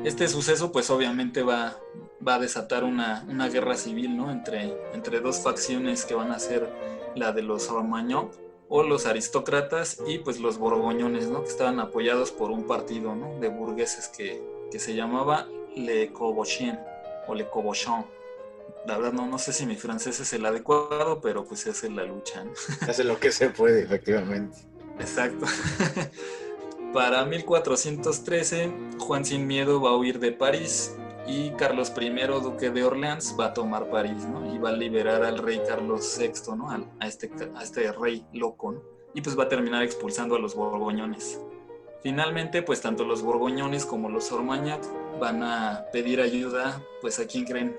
Este suceso pues obviamente va a desatar una guerra civil, ¿no? entre dos facciones que van a ser la de los Armagnac o los aristócratas y pues los borgoñones, ¿no? Que estaban apoyados por un partido, ¿no? De burgueses que se llamaba Le Cabochon o Le Cabochon. La verdad no sé si mi francés es el adecuado, pero pues es en la lucha, ¿no? Hace lo que se puede, efectivamente. Exacto. Para 1413, Juan sin Miedo va a huir de París y Carlos I, duque de Orleans, va a tomar París, ¿no? Y va a liberar al rey Carlos VI, ¿no? A este rey loco, ¿no? Y pues va a terminar expulsando a los borgoñones. Finalmente, pues tanto los borgoñones como los Armagnac van a pedir ayuda, pues a quién creen,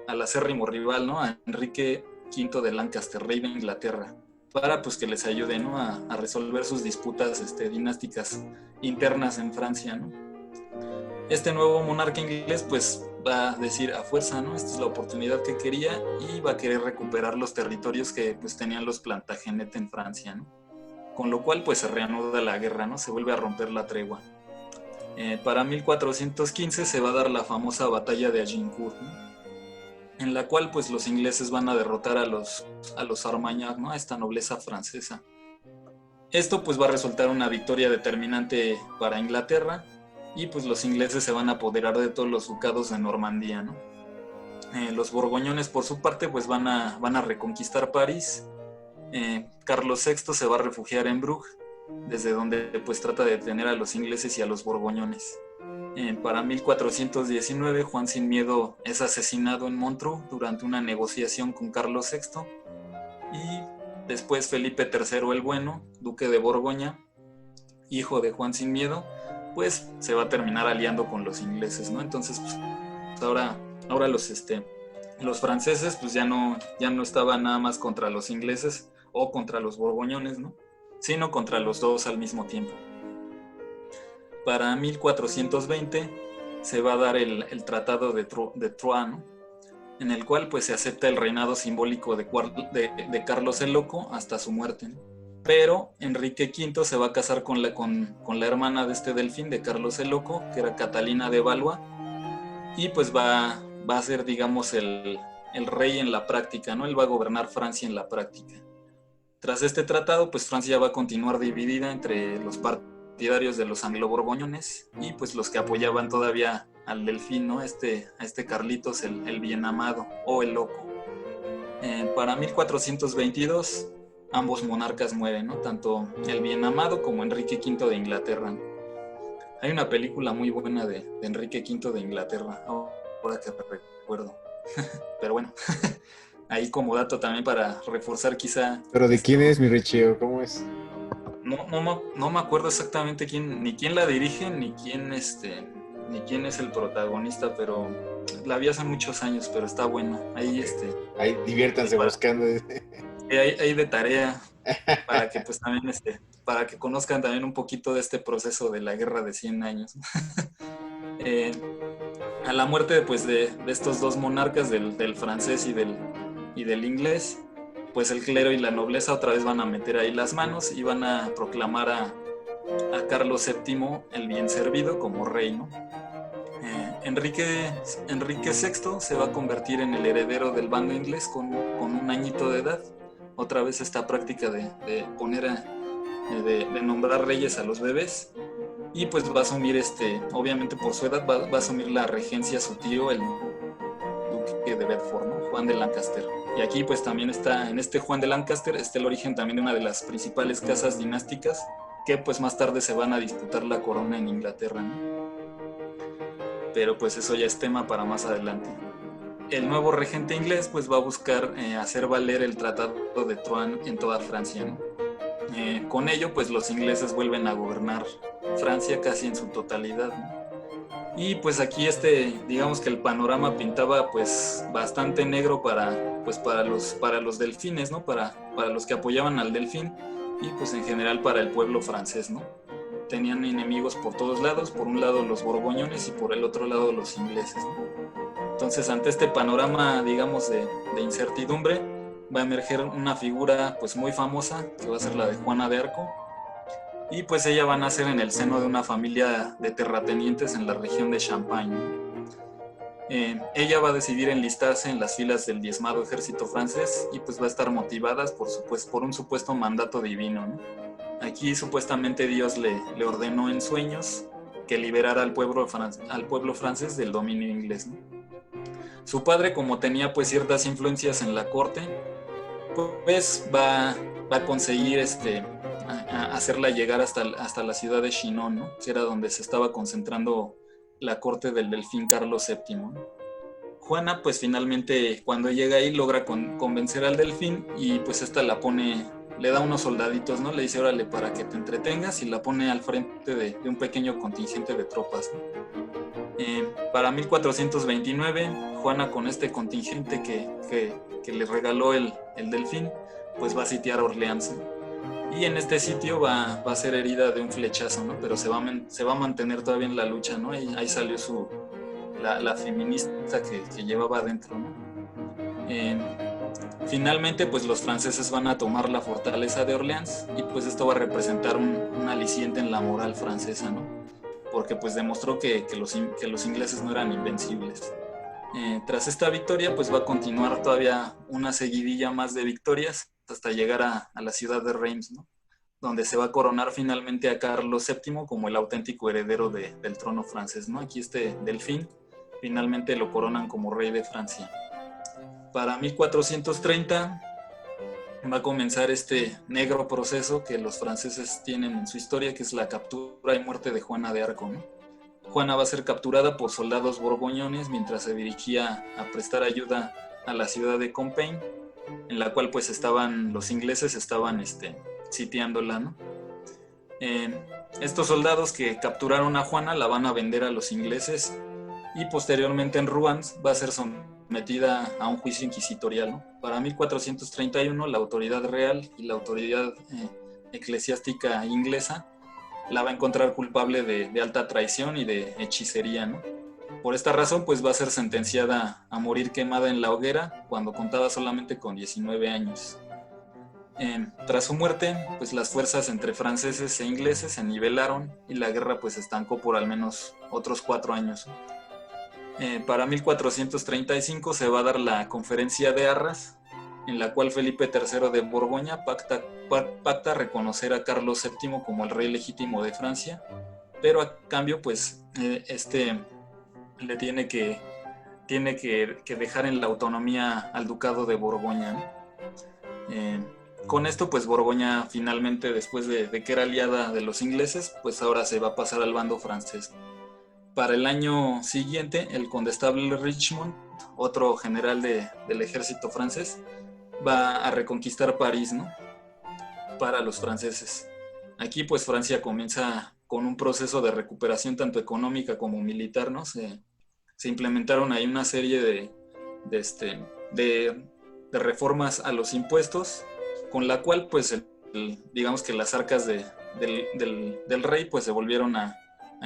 al acérrimo rival, ¿no? A Enrique V de Lancaster, rey de Inglaterra, para pues que les ayude, ¿no? A resolver sus disputas dinásticas internas en Francia, ¿no? Este nuevo monarca inglés pues va a decir a fuerza, ¿no? Esta es la oportunidad que quería y va a querer recuperar los territorios que pues tenían los Plantagenet en Francia, ¿no? Con lo cual pues se reanuda la guerra, ¿no? Se vuelve a romper la tregua. Para 1415 se va a dar la famosa batalla de Agincourt, ¿no? En la cual pues los ingleses van a derrotar a los Armagnac, ¿no? A esta nobleza francesa. Esto pues va a resultar una victoria determinante para Inglaterra y pues los ingleses se van a apoderar de todos los ducados de Normandía, ¿no? Los borgoñones por su parte pues van a reconquistar París. Carlos VI se va a refugiar en Bruges, desde donde pues trata de detener a los ingleses y a los borgoñones. Para 1419, Juan sin Miedo es asesinado en Montreux durante una negociación con Carlos VI y después Felipe III el Bueno, duque de Borgoña, hijo de Juan sin Miedo, pues se va a terminar aliando con los ingleses, ¿no? Entonces, pues, ahora los franceses pues ya no estaban nada más contra los ingleses o contra los borgoñones, ¿no? Sino contra los dos al mismo tiempo. Para 1420 se va a dar el Tratado de Troyes, ¿no? En el cual pues se acepta el reinado simbólico de Carlos el Loco hasta su muerte, ¿no? Pero Enrique V se va a casar con la hermana de este delfín, de Carlos el Loco, que era Catalina de Valois, y pues va a ser, digamos, el rey en la práctica, ¿no? Él va a gobernar Francia en la práctica. Tras este tratado, pues Francia va a continuar dividida entre los partidarios de los anglo-borgoñones y pues los que apoyaban todavía al delfín, ¿no? A este Carlitos, el bien amado o el loco. Para 1422, ambos monarcas mueren, ¿no? Tanto el bien amado como Enrique V de Inglaterra. Hay una película muy buena de Enrique V de Inglaterra, ahora que recuerdo. Pero bueno, ahí como dato también para reforzar quizá... ¿Pero de quién es, mi Richie? ¿Cómo es? No me acuerdo exactamente ni quién la dirige, ni quién es el protagonista, pero la vi hace muchos años, pero está buena. Ahí Ahí diviértanse buscando. Ahí de tarea para que pues también para que conozcan también un poquito de este proceso de la guerra de 100 años. A la muerte pues de estos dos monarcas, del francés y del inglés, pues el clero y la nobleza otra vez van a meter ahí las manos y van a proclamar a Carlos VII el bien servido como rey, ¿no? Enrique VI se va a convertir en el heredero del bando inglés con un añito de edad. Otra vez esta práctica de nombrar reyes a los bebés, y pues va a asumir obviamente por su edad va a asumir la regencia su tío, el duque de Bedford, ¿no? Juan de Lancaster. Y aquí pues también está, en este Juan de Lancaster está el origen también de una de las principales casas dinásticas que pues más tarde se van a disputar la corona en Inglaterra, ¿no? Pero pues eso ya es tema para más adelante. El nuevo regente inglés pues va a buscar hacer valer el Tratado de Troyes en toda Francia, ¿no? Con ello pues los ingleses vuelven a gobernar Francia casi en su totalidad, ¿no? Y pues aquí digamos que el panorama pintaba pues bastante negro para los delfines, ¿no? Para los que apoyaban al delfín y pues en general para el pueblo francés, ¿no? Tenían enemigos por todos lados, por un lado los borgoñones y por el otro lado los ingleses, ¿no? Entonces, ante este panorama, digamos, de incertidumbre, va a emerger una figura pues muy famosa, que va a ser la de Juana de Arco, y pues ella va a nacer en el seno de una familia de terratenientes en la región de Champagne. Ella va a decidir enlistarse en las filas del diezmado ejército francés y pues va a estar motivada por un supuesto mandato divino, ¿no? Aquí supuestamente Dios le ordenó en sueños que liberara al pueblo francés del dominio inglés, ¿no? Su padre, como tenía pues ciertas influencias en la corte, pues va a conseguir hacerla llegar hasta la ciudad de Chinon, ¿no? Que era donde se estaba concentrando la corte del delfín Carlos VII, ¿no? Juana, pues finalmente cuando llega ahí logra convencer al delfín y pues esta la pone, le da unos soldaditos, ¿no? Le dice, órale, para que te entretengas, y la pone al frente de un pequeño contingente de tropas, ¿no? Para 1429, Juana, con este contingente que le regaló el delfín, pues va a sitiar Orleans, ¿no? Y en este sitio va a ser herida de un flechazo, ¿no? Pero se va a mantener todavía en la lucha, ¿no? Y ahí salió la feminista que llevaba adentro, ¿no? Finalmente, pues los franceses van a tomar la fortaleza de Orleans, y pues esto va a representar un aliciente en la moral francesa, ¿no? Porque pues demostró que los ingleses no eran invencibles. Tras esta victoria, pues va a continuar todavía una seguidilla más de victorias hasta llegar a la ciudad de Reims, ¿no? Donde se va a coronar finalmente a Carlos VII como el auténtico heredero del trono francés, ¿no? Aquí este delfín finalmente lo coronan como rey de Francia. Para 1430 va a comenzar este negro proceso que los franceses tienen en su historia, que es la captura y muerte de Juana de Arco, ¿no? Juana va a ser capturada por soldados borgoñones mientras se dirigía a prestar ayuda a la ciudad de Compiègne, en la cual pues los ingleses estaban sitiándola, ¿no? Estos soldados que capturaron a Juana la van a vender a los ingleses, y posteriormente en Rouen va a ser sometida a un juicio inquisitorial, ¿no? Para 1431 la autoridad real y la autoridad eclesiástica inglesa la va a encontrar culpable de alta traición y de hechicería, ¿no? Por esta razón, pues va a ser sentenciada a morir quemada en la hoguera cuando contaba solamente con 19 años. Tras su muerte, pues las fuerzas entre franceses e ingleses se nivelaron y la guerra pues estancó por al menos otros 4 años. Para 1435 se va a dar la Conferencia de Arras, en la cual Felipe III de Borgoña pacta reconocer a Carlos VII como el rey legítimo de Francia, pero a cambio pues le tiene que dejar en la autonomía al ducado de Borgoña, ¿no? Con esto pues Borgoña finalmente, después de que era aliada de los ingleses, pues ahora se va a pasar al bando francés. Para el año siguiente, el condestable Richmond, otro general del ejército francés, va a reconquistar París, ¿no? Para los franceses. Aquí pues Francia comienza con un proceso de recuperación tanto económica como militar, ¿no? Se implementaron ahí una serie de reformas a los impuestos, con la cual pues digamos que las arcas del rey pues se volvieron a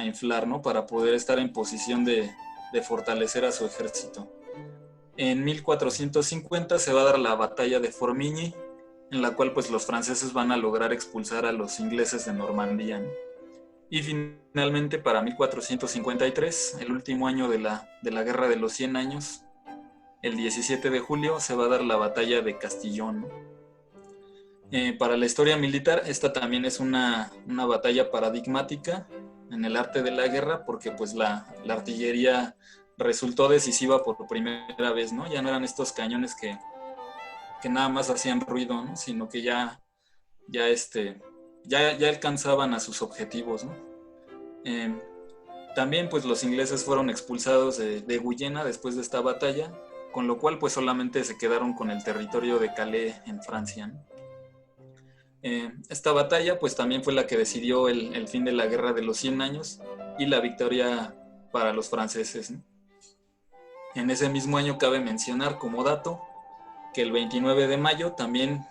inflar, ¿no? Para poder estar en posición de fortalecer a su ejército. En 1450 se va a dar la batalla de Formigny, en la cual pues los franceses van a lograr expulsar a los ingleses de Normandía, ¿no? Y finalmente para 1453, el último año de la Guerra de los 100 años, el 17 de julio se va a dar la batalla de Castillon, ¿no? Para la historia militar, esta también es una batalla paradigmática en el arte de la guerra, porque pues la artillería resultó decisiva por primera vez, ¿no? Ya no eran estos cañones que nada más hacían ruido, ¿no? Sino que ya alcanzaban a sus objetivos, ¿no? También pues los ingleses fueron expulsados de Guyena después de esta batalla, con lo cual pues solamente se quedaron con el territorio de Calais en Francia, ¿no? Esta batalla pues también fue la que decidió el fin de la Guerra de los 100 años y la victoria para los franceses, ¿no? En ese mismo año cabe mencionar como dato que el 29 de mayo, también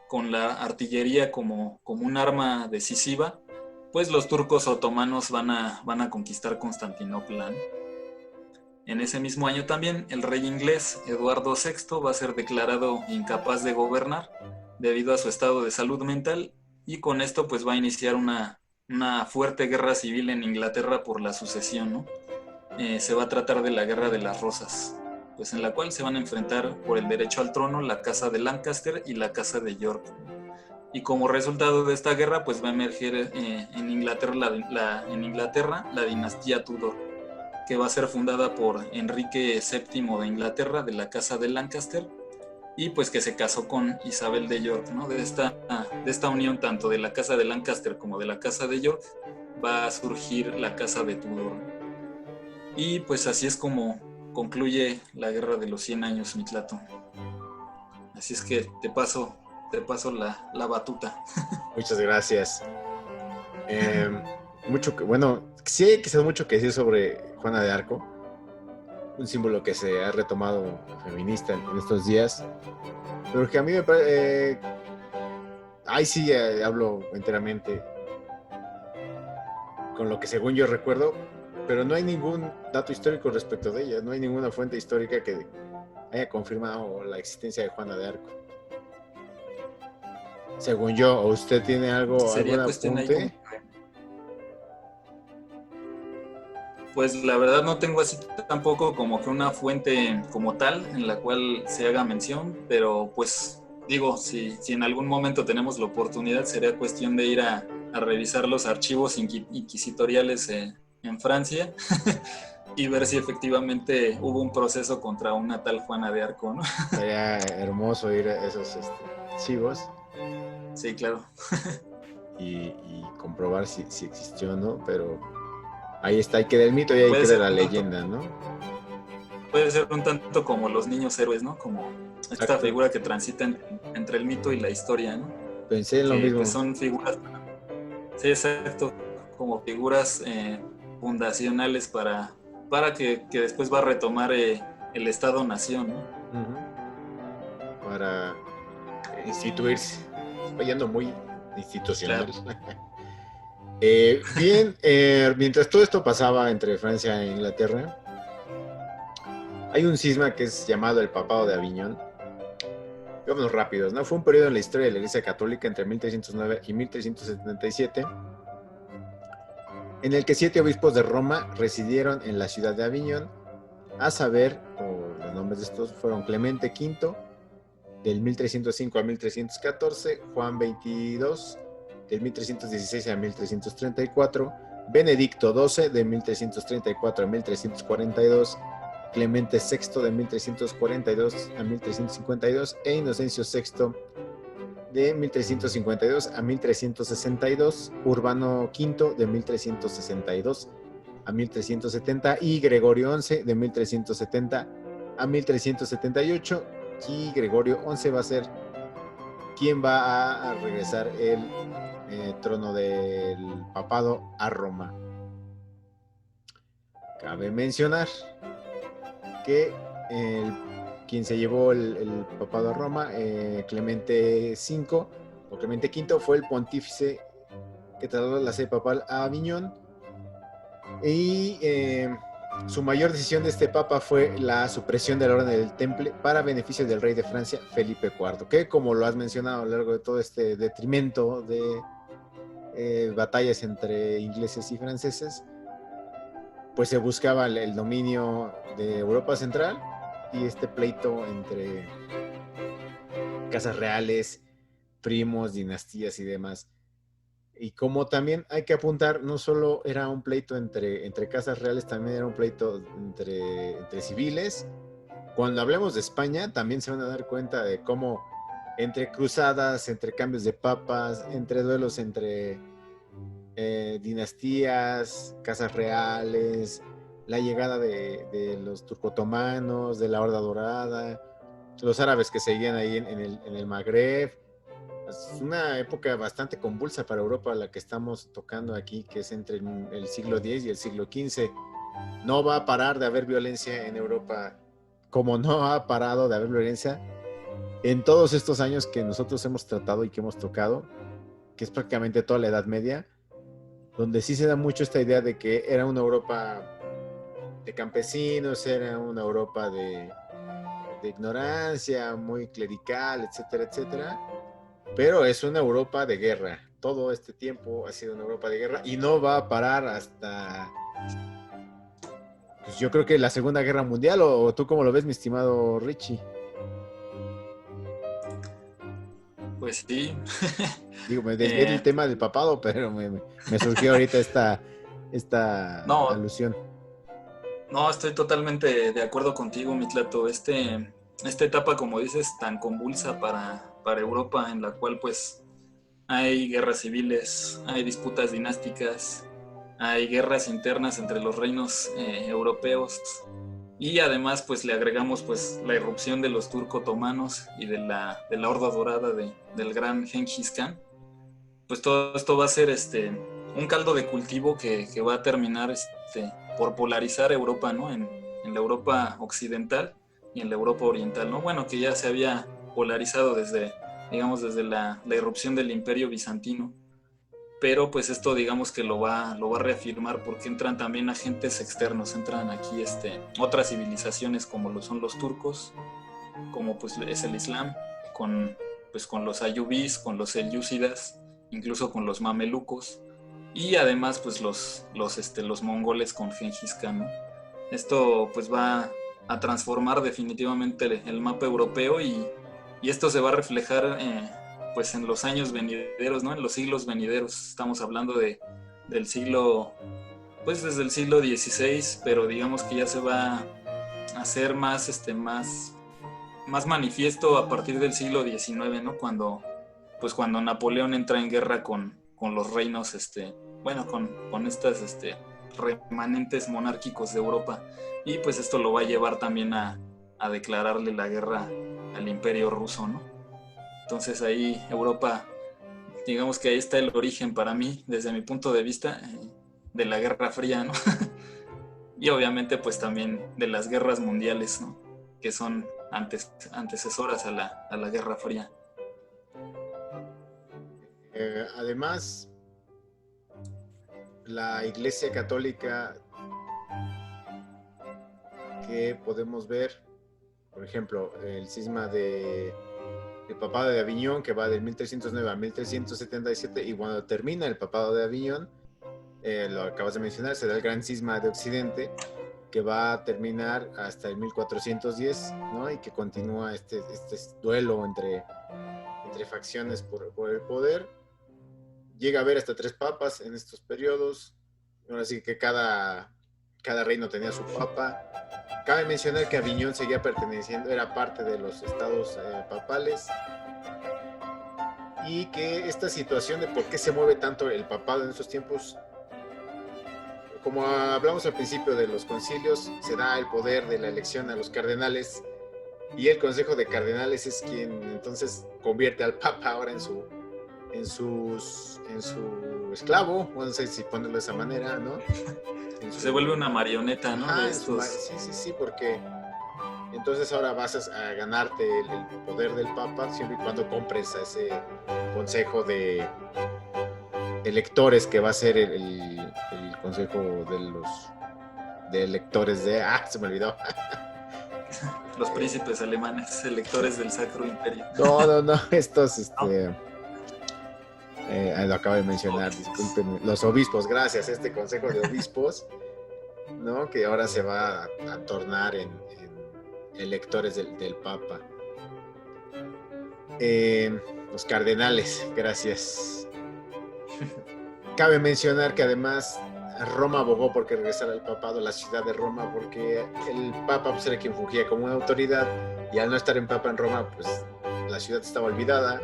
con la artillería como un arma decisiva, pues los turcos otomanos van a conquistar Constantinopla, ¿no? En ese mismo año también el rey inglés Eduardo VI va a ser declarado incapaz de gobernar debido a su estado de salud mental, y con esto pues va a iniciar una fuerte guerra civil en Inglaterra por la sucesión, ¿no? Se va a tratar de la Guerra de las Rosas, pues en la cual se van a enfrentar por el derecho al trono la casa de Lancaster y la casa de York. Y como resultado de esta guerra pues va a emerger en Inglaterra la dinastía Tudor. que va a ser fundada por Enrique VII de Inglaterra, de la Casa de Lancaster, y pues que se casó con Isabel de York, ¿no? De esta unión tanto de la Casa de Lancaster como de la Casa de York va a surgir la Casa de Tudor. Y pues así es como concluye la Guerra de los 100 años, Miclato. Así es que te paso la batuta. Muchas gracias. Bueno, sí hay quizás mucho que decir sobre Juana de Arco, un símbolo que se ha retomado feminista en estos días, pero que a mí me parece, ahí sí hablo enteramente con lo que según yo recuerdo, pero no hay ningún dato histórico respecto de ella, no hay ninguna fuente histórica que haya confirmado la existencia de Juana de Arco. Según yo, ¿o usted tiene algún apunte? Pues la verdad no tengo así tampoco como que una fuente como tal en la cual se haga mención, pero pues digo, si en algún momento tenemos la oportunidad, sería cuestión de ir a revisar los archivos inquisitoriales en Francia y ver si efectivamente hubo un proceso contra una tal Juana de Arco, ¿no? Sería hermoso ir a esos archivos. Sí, claro. y comprobar si existió o no, pero ahí está, ahí queda el mito y ahí queda la leyenda, ¿no? Puede ser un tanto como los niños héroes, ¿no? Como esta figura que transita entre el mito y la historia, ¿no? Pensé en lo mismo. Pues son figuras, sí, exacto, como figuras fundacionales para que después va a retomar el Estado-Nación, ¿no? Uh-huh. Para instituirse, vayando muy institucional. Claro. Bien, mientras todo esto pasaba entre Francia e Inglaterra, hay un cisma que es llamado el Papado de Aviñón. Vámonos rápidos, ¿no? Fue un periodo en la historia de la Iglesia Católica entre 1309 y 1377, en el que 7 obispos de Roma residieron en la ciudad de Aviñón, a saber, los nombres de estos fueron Clemente V, del 1305 a 1314, Juan XXII, del 1316 a 1334, Benedicto XII, de 1334 a 1342, Clemente VI, de 1342 a 1352, e Inocencio VI, de 1352 a 1362, Urbano V, de 1362 a 1370, y Gregorio XI, de 1370 a 1378, y Gregorio XI va a ser quien va a regresar el trono del papado a Roma. Cabe mencionar que quien se llevó el papado a Roma, Clemente V o Clemente V, fue el pontífice que trasladó la sede papal a Aviñón, y su mayor decisión de este papa fue la supresión de la Orden del Temple para beneficio del rey de Francia, Felipe IV, que, como lo has mencionado a lo largo de todo este detrimento de batallas entre ingleses y franceses, pues se buscaba el dominio de Europa Central y este pleito entre casas reales, primos, dinastías y demás. Y como también hay que apuntar, no solo era un pleito entre casas reales, también era un pleito entre civiles. Cuando hablemos de España, también se van a dar cuenta de cómo entre cruzadas, entre cambios de papas, entre duelos entre dinastías, casas reales, la llegada de los turcotomanos, de la Horda Dorada, los árabes que seguían ahí en el Magreb. Es una época bastante convulsa para Europa la que estamos tocando aquí, que es entre el siglo X y el siglo XV. No va a parar de haber violencia en Europa, como no ha parado de haber violencia en todos estos años que nosotros hemos tratado y que hemos tocado, que es prácticamente toda la Edad Media, donde sí se da mucho esta idea de que era una Europa de campesinos, era una Europa de ignorancia, muy clerical, etcétera, etcétera. Pero es una Europa de guerra. Todo este tiempo ha sido una Europa de guerra y no va a parar hasta, pues yo creo que la Segunda Guerra Mundial. ¿O tú cómo lo ves, mi estimado Richie? Pues sí. Digo, me desvié del tema del papado, pero me surgió ahorita esta no, alusión. No, estoy totalmente de acuerdo contigo, Mitlato. Esta etapa, como dices, tan convulsa para Europa, en la cual pues hay guerras civiles, hay disputas dinásticas, hay guerras internas entre los reinos europeos, y además pues le agregamos pues la irrupción de los turco-otomanos y de la Horda Dorada del gran Genghis Khan. Pues todo esto va a ser un caldo de cultivo que va a terminar por polarizar Europa, ¿no? En la Europa occidental y en la Europa oriental, ¿no? Bueno, que ya se había polarizado digamos, desde la irrupción del Imperio Bizantino, pero pues esto digamos que lo va a reafirmar porque entran también agentes externos, entran aquí otras civilizaciones como lo son los turcos, como pues es el Islam, con los ayubís, con los selyúcidas, incluso con los mamelucos, y además pues los mongoles con Gengis Khan, ¿no? Esto pues va a transformar definitivamente el mapa europeo, y esto se va a reflejar pues en los años venideros, ¿no? En los siglos venideros. Estamos hablando del siglo, pues desde el siglo XVI, pero digamos que ya se va a hacer más manifiesto a partir del siglo XIX, ¿no? Cuando Napoleón entra en guerra con los reinos, bueno, con estas remanentes monárquicos de Europa, y pues esto lo va a llevar también a declararle la guerra al Imperio Ruso, ¿no? Entonces ahí Europa, digamos que ahí está el origen para mí, desde mi punto de vista, de la Guerra Fría, ¿no? Y obviamente pues también de las guerras mundiales, ¿no? Que son antecesoras a la Guerra Fría. Además, la Iglesia Católica que podemos ver, por ejemplo, el cisma de el papado de Aviñón, que va del 1309 a 1377, y cuando termina el papado de Aviñón, lo acabas de mencionar, se da el gran cisma de Occidente, que va a terminar hasta el 1410, ¿no? Y que continúa este duelo entre facciones por el poder. Llega a haber hasta 3 papas en estos periodos. Ahora sí que cada reino tenía su papa. Cabe mencionar que Aviñón seguía perteneciendo, era parte de los estados papales, y que esta situación de por qué se mueve tanto el papado en estos tiempos, como hablamos al principio de los concilios, se da el poder de la elección a los cardenales, y el Consejo de Cardenales es quien entonces convierte al Papa ahora en su esclavo, no sé si ponerlo de esa manera, ¿no? Se vuelve una marioneta, ¿no? Ajá, sí, porque entonces ahora vas a ganarte el poder del Papa siempre y cuando compres a ese consejo de electores que va a ser el consejo de electores de... se me olvidó. Los príncipes alemanes, electores del Sacro Imperio. No, estos, lo acabo de mencionar, discúlpenme. Los obispos, gracias, este consejo de obispos, ¿no? Que ahora se va a tornar en electores del Papa. Los cardenales, gracias. Cabe mencionar que además Roma abogó porque regresara el papado a la ciudad de Roma, porque el Papa pues, era quien fungía como una autoridad, y al no estar en Papa en Roma, pues la ciudad estaba olvidada,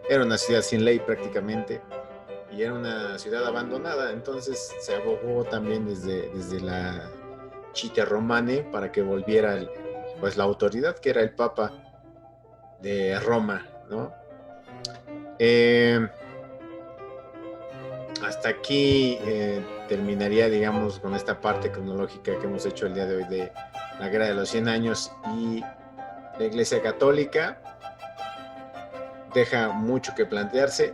era una ciudad sin ley prácticamente, y era una ciudad abandonada. Entonces se abogó también desde la Chita Romane para que volviera pues la autoridad, que era el Papa de Roma, ¿no? Hasta aquí terminaría, digamos, con esta parte cronológica que hemos hecho el día de hoy de la Guerra de los 100 Años y la Iglesia Católica. Deja mucho que plantearse,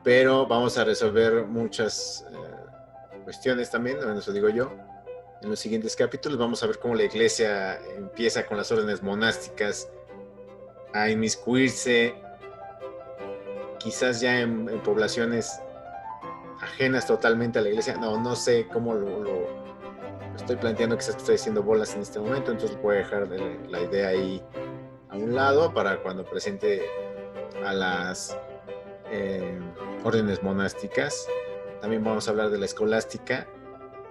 pero vamos a resolver muchas cuestiones también, bueno, eso digo yo. En los siguientes capítulos vamos a ver cómo la Iglesia empieza con las órdenes monásticas a inmiscuirse, quizás ya en poblaciones ajenas totalmente a la Iglesia. No sé cómo lo estoy planteando, quizás estoy haciendo bolas en este momento, entonces voy a dejar la idea ahí a un lado para cuando presente a las órdenes monásticas. También vamos a hablar de la escolástica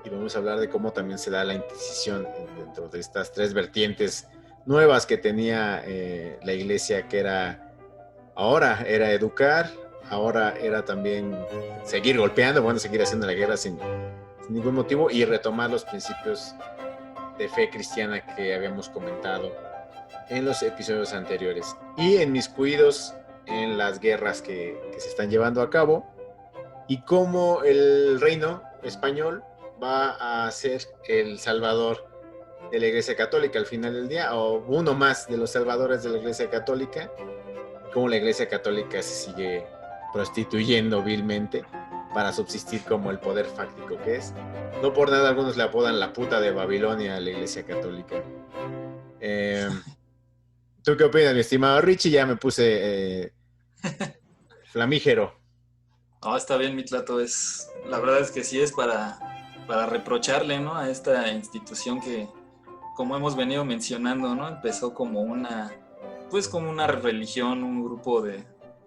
y vamos a hablar de cómo también se da la Inquisición dentro de estas tres vertientes nuevas que tenía la iglesia, que ahora era educar, ahora era también seguir golpeando, bueno, seguir haciendo la guerra sin ningún motivo y retomar los principios de fe cristiana que habíamos comentado en los episodios anteriores. Y en mis cuidados en las guerras que se están llevando a cabo y cómo el reino español va a ser el salvador de la Iglesia Católica al final del día, o uno más de los salvadores de la Iglesia Católica, cómo la Iglesia Católica se sigue prostituyendo vilmente para subsistir como el poder fáctico que es. No por nada algunos le apodan la puta de Babilonia a la Iglesia Católica. ¿Tú qué opinas, mi estimado Richie? Ya me puse flamígero. No, está bien, mi Tlato. La verdad es que sí es para reprocharle, ¿no? A esta institución que, como hemos venido mencionando, ¿no? Empezó como como una religión, un grupo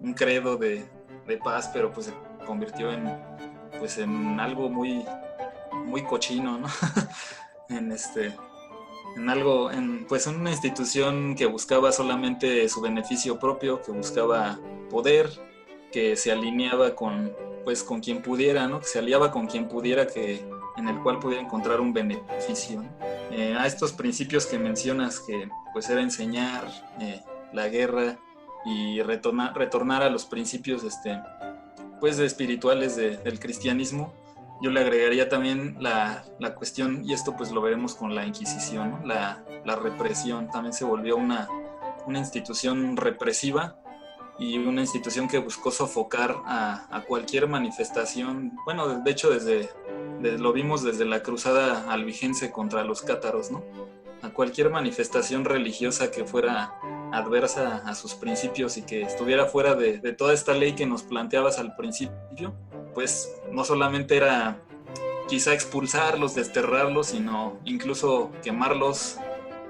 un credo de paz, pero pues se convirtió en algo muy, muy cochino, ¿no? Pues una institución que buscaba solamente su beneficio propio, que buscaba poder, que se alineaba con quien pudiera, ¿no? Que se aliaba con quien pudiera, en el cual pudiera encontrar un beneficio, ¿no? A estos principios que mencionas, que pues era enseñar la guerra y retornar a los principios espirituales del cristianismo. Yo le agregaría también la cuestión, y esto pues lo veremos con la Inquisición, ¿no? La represión. También se volvió una institución represiva y una institución que buscó sofocar a cualquier manifestación. Bueno, de hecho lo vimos desde la cruzada albigense contra los cátaros, ¿no? A cualquier manifestación religiosa que fuera adversa a sus principios y que estuviera fuera de toda esta ley que nos planteabas al principio, pues no solamente era quizá expulsarlos, desterrarlos, sino incluso quemarlos,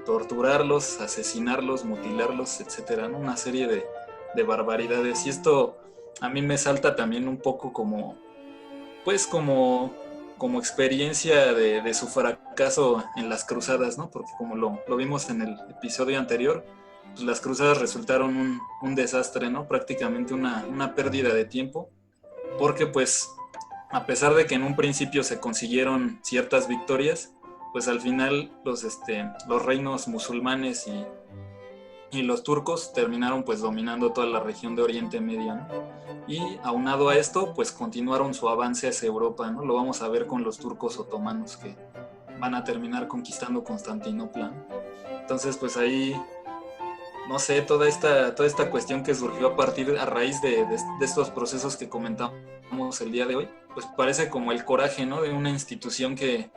torturarlos, asesinarlos, mutilarlos, etcétera, ¿no? Una serie de barbaridades. Y esto a mí me salta también un poco como experiencia de su fracaso en las cruzadas, ¿no? Porque como lo vimos en el episodio anterior, pues las cruzadas resultaron un desastre, ¿no? Prácticamente una pérdida de tiempo, porque pues a pesar de que en un principio se consiguieron ciertas victorias, pues al final los reinos musulmanes y los turcos terminaron pues dominando toda la región de Oriente Medio, ¿no? Y aunado a esto, pues continuaron su avance hacia Europa, ¿no? Lo vamos a ver con los turcos otomanos, que van a terminar conquistando Constantinopla, ¿no? Entonces, pues ahí, no sé, toda esta cuestión que surgió a raíz de estos procesos que comentamos el día de hoy, pues parece como el coraje, ¿no? De una institución que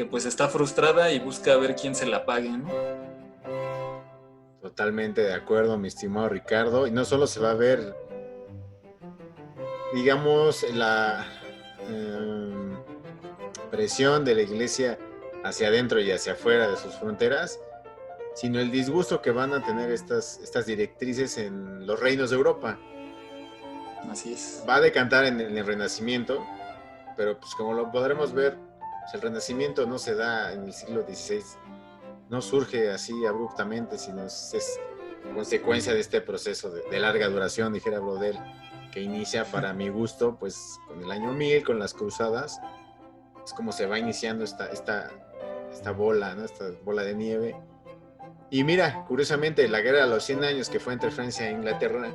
pues está frustrada y busca ver quién se la pague, ¿no? Totalmente de acuerdo, mi estimado Ricardo. Y no solo se va a ver, digamos, la presión de la iglesia hacia adentro y hacia afuera de sus fronteras, sino el disgusto que van a tener estas directrices en los reinos de Europa. Así es. Va a decantar en el Renacimiento, pero pues como lo podremos ver, pues el Renacimiento no se da en el siglo XVI, no surge así abruptamente, sino es consecuencia de este proceso de larga duración, dijera Brodel, que inicia, para mi gusto, pues con el año 1000, con las cruzadas. Es como se va iniciando esta bola, ¿no? Esta bola de nieve. Y mira, curiosamente, la guerra de los 100 años que fue entre Francia e Inglaterra,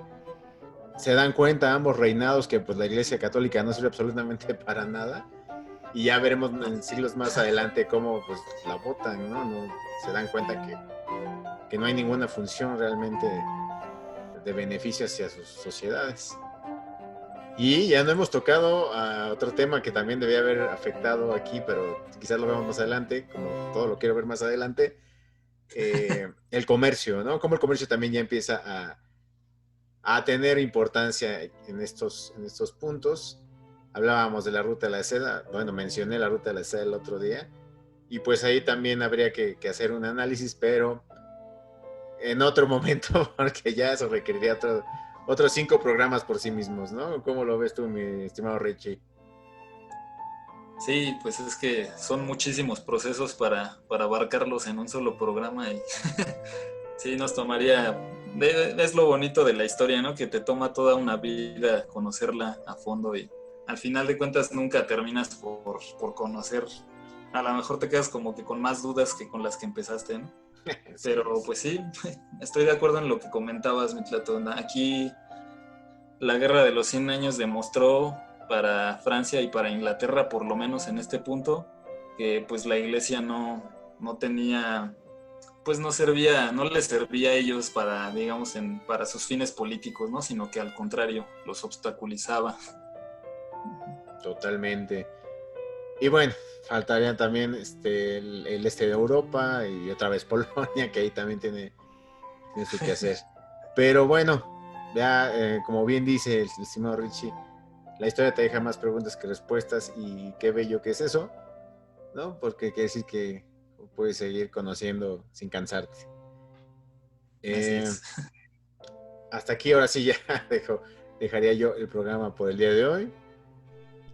se dan cuenta ambos reinados que pues la Iglesia Católica no sirve absolutamente para nada, y ya veremos en siglos más adelante cómo pues la botan, ¿no? Se dan cuenta que no hay ninguna función realmente de beneficio hacia sus sociedades. Y ya no hemos tocado a otro tema que también debía haber afectado aquí, pero quizás lo veamos más adelante, como todo lo quiero ver más adelante, el comercio, ¿no? Cómo el comercio también ya empieza a tener importancia en estos puntos. Hablábamos de la ruta de la seda, bueno, mencioné la ruta de la seda el otro día, y pues ahí también habría que hacer un análisis, pero en otro momento, porque ya eso requeriría otros 5 programas por sí mismos, ¿no? ¿Cómo lo ves tú, mi estimado Richie? Sí, pues es que son muchísimos procesos para abarcarlos en un solo programa y sí, nos tomaría, es lo bonito de la historia, ¿no? Que te toma toda una vida conocerla a fondo y al final de cuentas nunca terminas por conocer. A lo mejor te quedas como que con más dudas que con las que empezaste, ¿no? Así Pero es. pues sí, estoy de acuerdo en lo que comentabas, Mitlatón. Aquí la Guerra de los 100 años demostró para Francia y para Inglaterra, por lo menos en este punto, que pues la iglesia no tenía, pues no servía, no les servía a ellos para, digamos, para sus fines políticos, ¿no? Sino que al contrario, los obstaculizaba. Totalmente. Y bueno, faltaría también el este de Europa y otra vez Polonia, que ahí también tiene su que hacer. Pero bueno, ya como bien dice el estimado Richie, la historia te deja más preguntas que respuestas y qué bello que es eso, ¿no? Porque quiere decir que puedes seguir conociendo sin cansarte. Así Eh, es. hasta aquí ahora sí ya dejaría yo el programa por el día de hoy.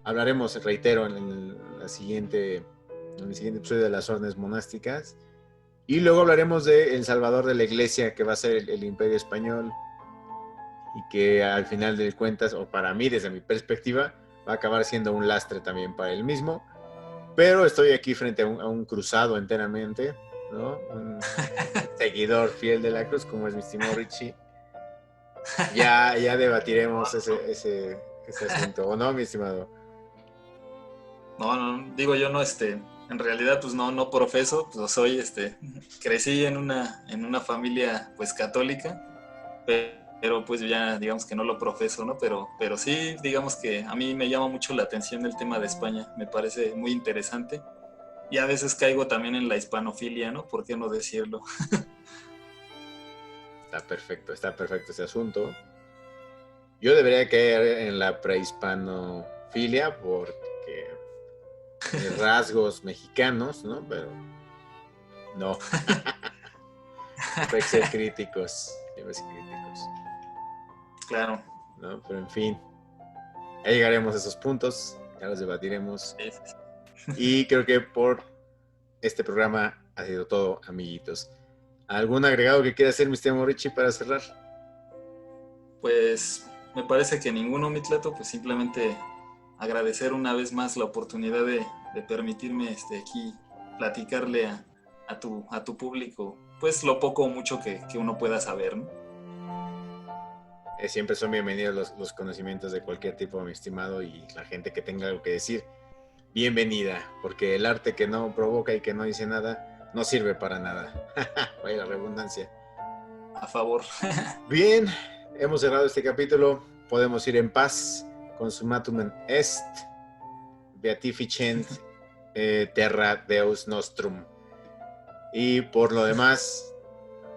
Hablaremos, reitero, en el siguiente episodio de las órdenes monásticas. Y luego hablaremos de El Salvador de la Iglesia, que va a ser el Imperio Español y que al final de cuentas, o para mí desde mi perspectiva, va a acabar siendo un lastre también para él mismo. Pero estoy aquí frente a un cruzado enteramente, ¿no? Un seguidor fiel de la cruz, como es mi estimado Richie. Ya debatiremos ese asunto, ¿o no, mi estimado? No, no, digo yo no, en realidad pues no profeso, pues soy, crecí en una familia pues católica, pero pues ya digamos que no lo profeso, ¿no? Pero sí, digamos que a mí me llama mucho la atención el tema de España, me parece muy interesante y a veces caigo también en la hispanofilia, ¿no? ¿Por qué no decirlo? Está perfecto ese asunto. Yo debería caer en la prehispanofilia porque rasgos mexicanos, ¿no? Pero no. Siempre hay que ser críticos. Siempre hay que ser críticos. Claro. ¿No? Pero en fin, ya llegaremos a esos puntos, ya los debatiremos. Sí, sí, sí. Y creo que por este programa ha sido todo, amiguitos. ¿Algún agregado que quiera hacer mi estimado Richie para cerrar? Pues me parece que ninguno, Mitlato, pues simplemente agradecer una vez más la oportunidad de permitirme aquí platicarle a tu público, pues lo poco o mucho que uno pueda saber, ¿no? Siempre son bienvenidos los conocimientos de cualquier tipo, mi estimado, y la gente que tenga algo que decir, bienvenida, porque el arte que no provoca y que no dice nada, no sirve para nada. Vaya la redundancia. A favor. Bien, hemos cerrado este capítulo, podemos ir en paz, consumatum est, beatificent terra Deus nostrum. Y por lo demás,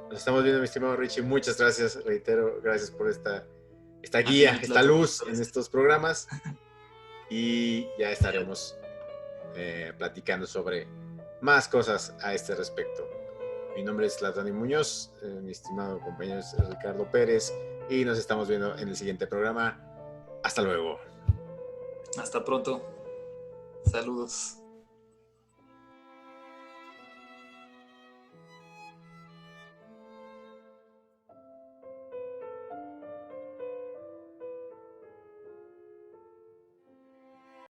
nos estamos viendo, mi estimado Richie. Muchas gracias, reitero, gracias por esta A ti, guía, esta Mitlato, luz muchas en gracias. estos programas. Y ya estaremos platicando sobre más cosas a este respecto. Mi nombre es Latani Muñoz, mi estimado compañero es Ricardo Pérez, y nos estamos viendo en el siguiente programa. Hasta luego. Hasta pronto. Saludos.